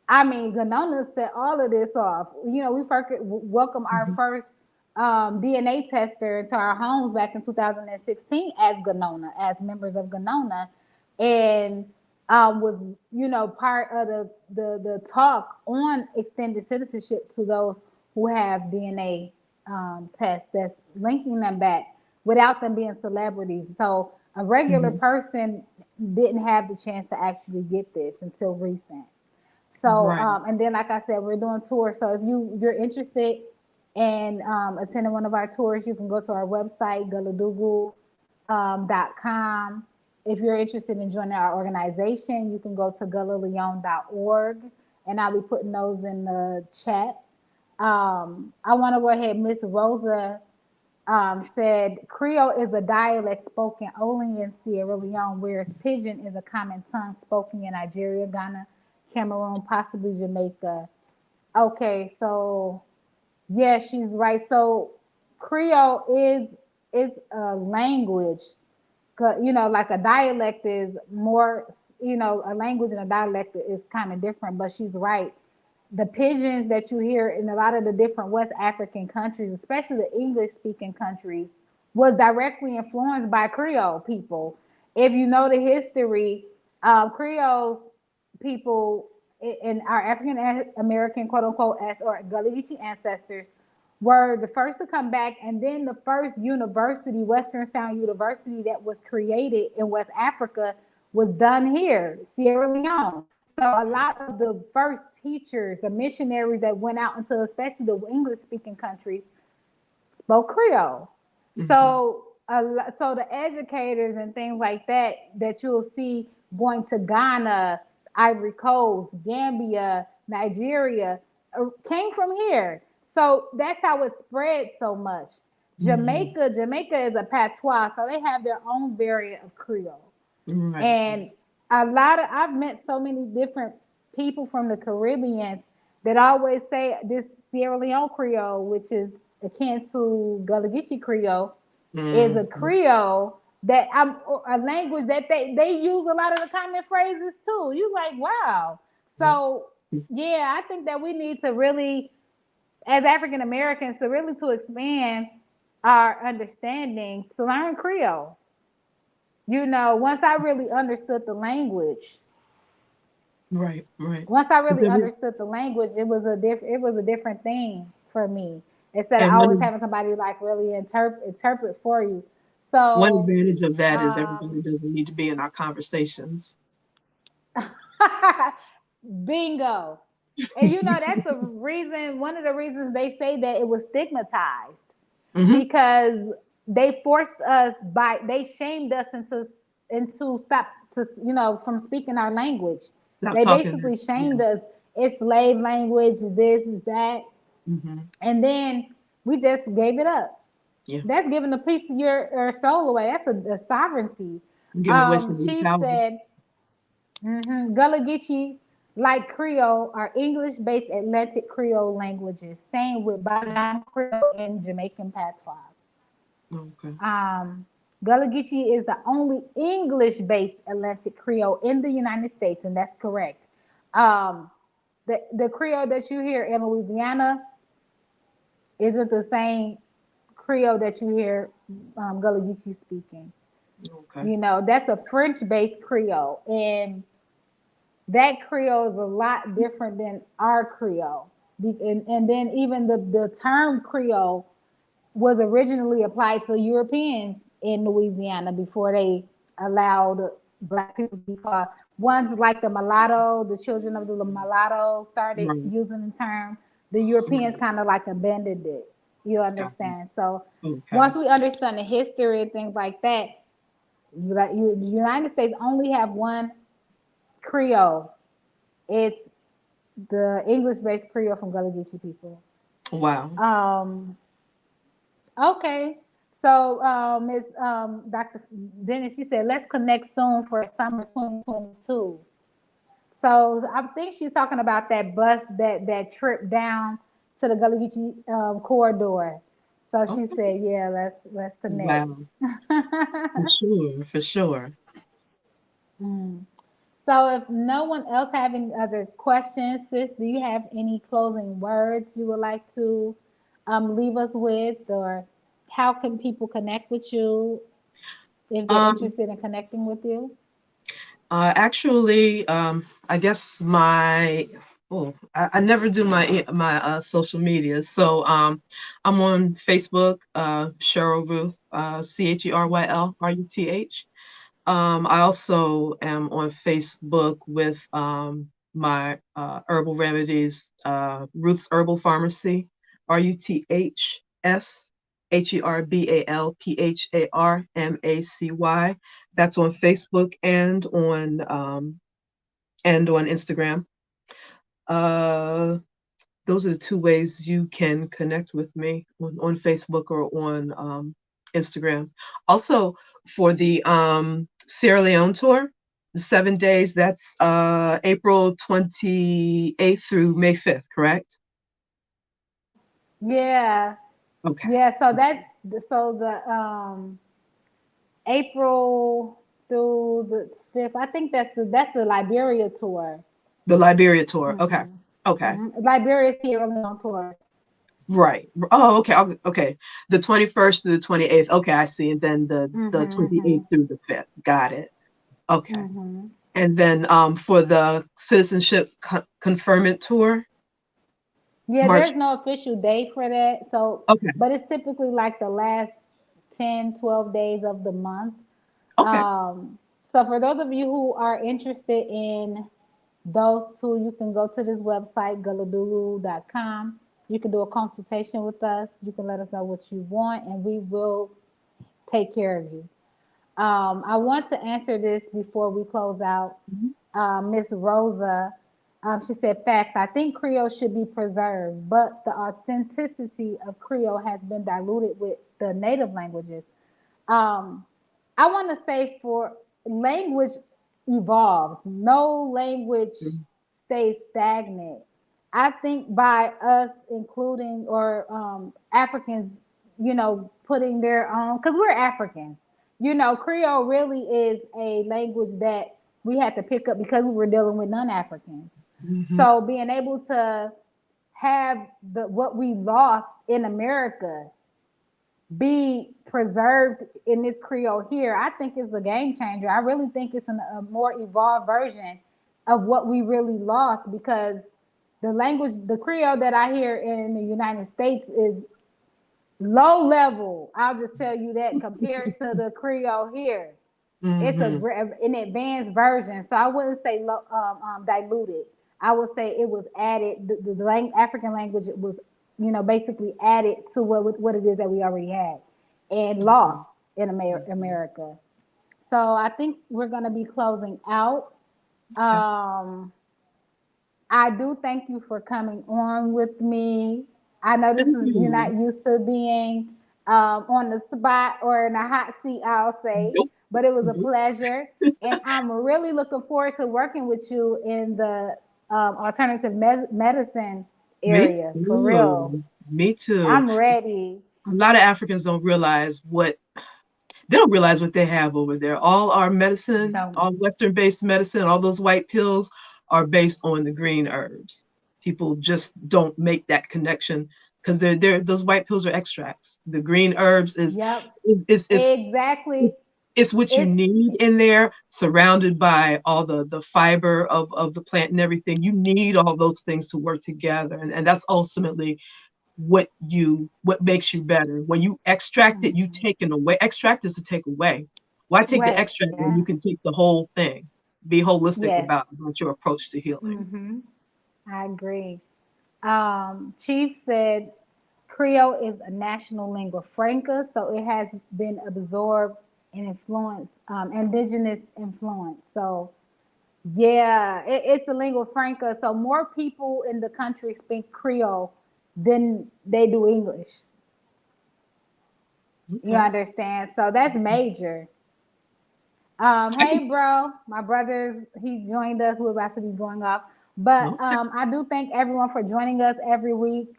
A: I mean, GNONA set all of this off. We first welcome our
C: Mhm.
A: first DNA tester into our homes back in 2016 as GNONA, as members of GNONA, and was part of the talk on extended citizenship to those who have DNA tests that's linking them back without them being celebrities. So a regular
C: Mhm.
A: person didn't have the chance to actually get this until recent. So,
C: Right.
A: and then like I said, we're doing tours. So if you're interested in attending one of our tours, you can go to our website, gulligici.com. If you're interested in joining our organization, you can go to gullaleone.org, and I'll be putting those in the chat. I want to go ahead. Miss Rosa said Creole is a dialect spoken only in Sierra Leone, whereas Pidgin is a common tongue spoken in Nigeria, Ghana, Cameroon, possibly Jamaica. Okay, so yeah, she's right. So Creole is a language. You know, like a dialect is more. You know, a language and a dialect is kind of different. But she's right. The pigeons that you hear in a lot of the different West African countries, especially the English speaking countries, was directly influenced by Creole people. If you know the history, Creole people in our African American quote unquote or Gulligici ancestors were the first to come back, and then the first university, Western Sound University, that was created in West Africa was done here, Sierra Leone. So a lot of the first teachers, the missionaries that went out into especially the English speaking countries spoke Creole.
C: Mm-hmm.
A: So the educators and things like that that you'll see going to Ghana, Ivory Coast, Gambia, Nigeria came from here. So that's how it spread so much.
C: Mm-hmm.
A: Jamaica is a patois, so they have their own variant of Creole.
C: Right.
A: And I've met so many different people from the Caribbean that always say this Sierra Leone Creole, which is akin to Gulligici Creole, is a
C: Mm-hmm.
A: Creole that I'm a language that they use a lot of the common phrases too. You like, wow. So yeah, I think that we need to really, as African Americans, to expand our understanding to learn Creole. You know, once I really understood the language,
C: Right. Right.
A: once I
C: But
A: really
C: there was-
A: understood the language, it was a different thing for me. Instead of
C: And
A: always having somebody like really interpret for you.
C: one
A: So
C: advantage of that is
A: um
C: everybody doesn't need to be in our conversations.
A: bingo. And you know that's the reason one of the reasons they say that it was stigmatized
C: Mm-hmm.
A: because they forced us they shamed us into stop to from speaking our language.
C: Not
A: They
C: talking.
A: basically
C: Yeah.
A: shamed us. It's slave language, this is that,
C: Mm-hmm.
A: and then we just gave it up.
C: Yeah.
A: That's giving a piece of your soul away. That's a sovereignty.
C: Giving away some of the
A: She
C: power.
A: said, Gullah Geechee, like Creole, are English-based Atlantic Creole languages. Same with Bajan Creole and Jamaican patois.
C: Okay.
A: Um, Gullah Geechee is the only English-based Atlantic Creole in the United States, and that's correct. Um, the Creole that you hear in Louisiana isn't the same Creole that you hear Gullah Geechee speaking.
C: Okay.
A: You know, that's a French-based Creole, and that Creole is a lot different than our Creole. And then even the term Creole was originally applied to Europeans in Louisiana before they allowed black people to be called. Ones like the mulatto, the children of the mulatto started
C: Right.
A: using the term. The Europeans
C: Right.
A: kind of like abandoned it. You
C: Got it.
A: understand? So
C: Okay.
A: once we understand the history and things like that, the United States only have one Creole. It's the English-based Creole from Gullah Geechee people.
C: Wow.
A: Um, okay. So, Ms. Dr. Dennis, she said, let's connect soon for summer 2022. So I think she's talking about that bus, that trip down to the Gullah Geechee corridor. So she
C: Okay.
A: said, yeah, let's connect.
C: Wow. For sure. For sure.
A: Mm. So if no one else have any other questions, sis, do you have any closing words you would like to leave us with, or how can people connect with you if they're
C: Um,
A: interested in connecting with you?
C: actually, I guess I never do my social media. So I'm on Facebook, Cheryl Ruth, CherylRuth. I also am on Facebook with my herbal remedies, Ruth's Herbal Pharmacy, RuthsHerbalPharmacy. That's on Facebook and on Instagram. Those are the two ways you can connect with me on Facebook or on Instagram. Also, for the Sierra Leone tour, the 7 days, that's April 28th through May 5th, correct?
A: Yeah.
C: Okay.
A: Yeah. So the April through the 5th. I think that's the Liberia tour.
C: The Liberia tour. Okay.
A: Hmm.
C: Okay.
A: Liberia Sierra Leone tour.
C: Right. Oh, okay. Okay. The 21st to the 28th. Okay, I see. And then the
A: Hmm.
C: 28th through the 5th. Got it. Okay.
A: Hmm.
C: And then for the Citizenship Conferment tour,
A: Yeah,
C: March.
A: there's no official date for that. So,
C: Okay.
A: but it's typically like the last 10, 12 days of the month.
C: Okay.
A: Um, so for those of you who are interested in those two, you can go to this website, gulladulu.com. You can do a consultation with us. You can let us know what you want, and we will take care of you. I want to answer this before we close out.
C: Mhm.
A: Miss Rosa, she said, facts. I think Creole should be preserved, but the authenticity of Creole has been diluted with the native languages. Um, I want to say for language evolves. No language stays stagnant. I think by us including or Africans, putting their own, because we're Africans. Creole really is a language that we had to pick up because we were dealing with non-Africans.
C: Mhm.
A: So being able to have what we lost in America be preserved in this Creole here, I think is a game changer. I really think it's a more evolved version of what we really lost because the language, the Creole that I hear in the United States is low level. I'll just tell you that compared to the Creole here. It's
C: Mhm.
A: an advanced version, so I wouldn't say diluted. I would say it was added. The African language was, basically added to what it is that we already had and lost
C: Mhm.
A: in
C: Mhm.
A: America. So I think we're gonna be closing out.
C: Okay.
A: Um, I do thank you for coming on with me. I know this is you're not
C: Mhm.
A: used to being on the spot or in a hot seat, I'll say,
C: Nope.
A: but it was a
C: Nope.
A: pleasure, and I'm really looking forward to working with you in the alternative medicine
C: Me
A: area for real.
C: too. Me too.
A: I'm ready.
C: A lot of Africans don't realize what they don't realize what they have over there. All our medicine,
A: No.
C: all Western-based medicine, all those white pills are based on the green herbs. People just don't make that connection because they're those white pills are extracts. The green herbs
A: Yep.
C: is
A: Exactly.
C: it's what you
A: It's
C: need in there, surrounded by all the fiber of the plant and everything. You need all those things to work together, and that's ultimately what makes you better. When you extract it, you
A: mhm.
C: take it away. Extract is to take away. Why take the
A: Wait.
C: extract when
A: Yeah.
C: you can take the whole thing? Be holistic
A: Yes.
C: about your approach to healing.
A: Hmm. I agree. Chief said Creole is a national lingua franca, so it has been absorbed and influenced, indigenous influence. So, yeah, it's a lingua franca. So, more people in the country speak Creole than they do English. You
C: Okay.
A: understand? So, that's major.
C: I can,
A: Hey, bro, my brother, he joined us. We're about to be going off. But
C: okay.
A: I do thank everyone for joining us every week.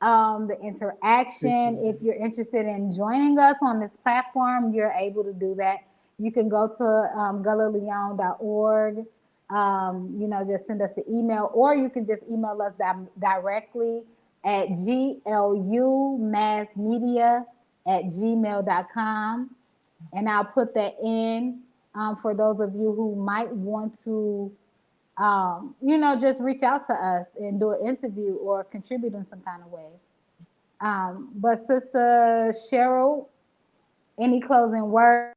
A: The interaction,
C: Appreciate
A: if you're interested in joining us on this platform, you're able to do that. You can go to gullaleone.org. Just send us an email, or you can just email us directly at glumassmedia@gmail.com, and I'll put that in for those of you who might want to, just reach out to us and do an interview or contribute in some kind of way. But Sister Cheryl, any closing words?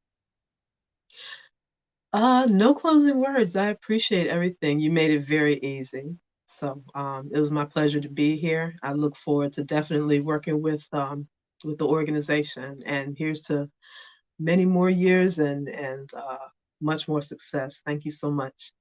C: No closing words. I appreciate everything. You made it very easy. So it was my pleasure to be here. I look forward to definitely working with the organization. And here's to many more years and much more success. Thank you so much.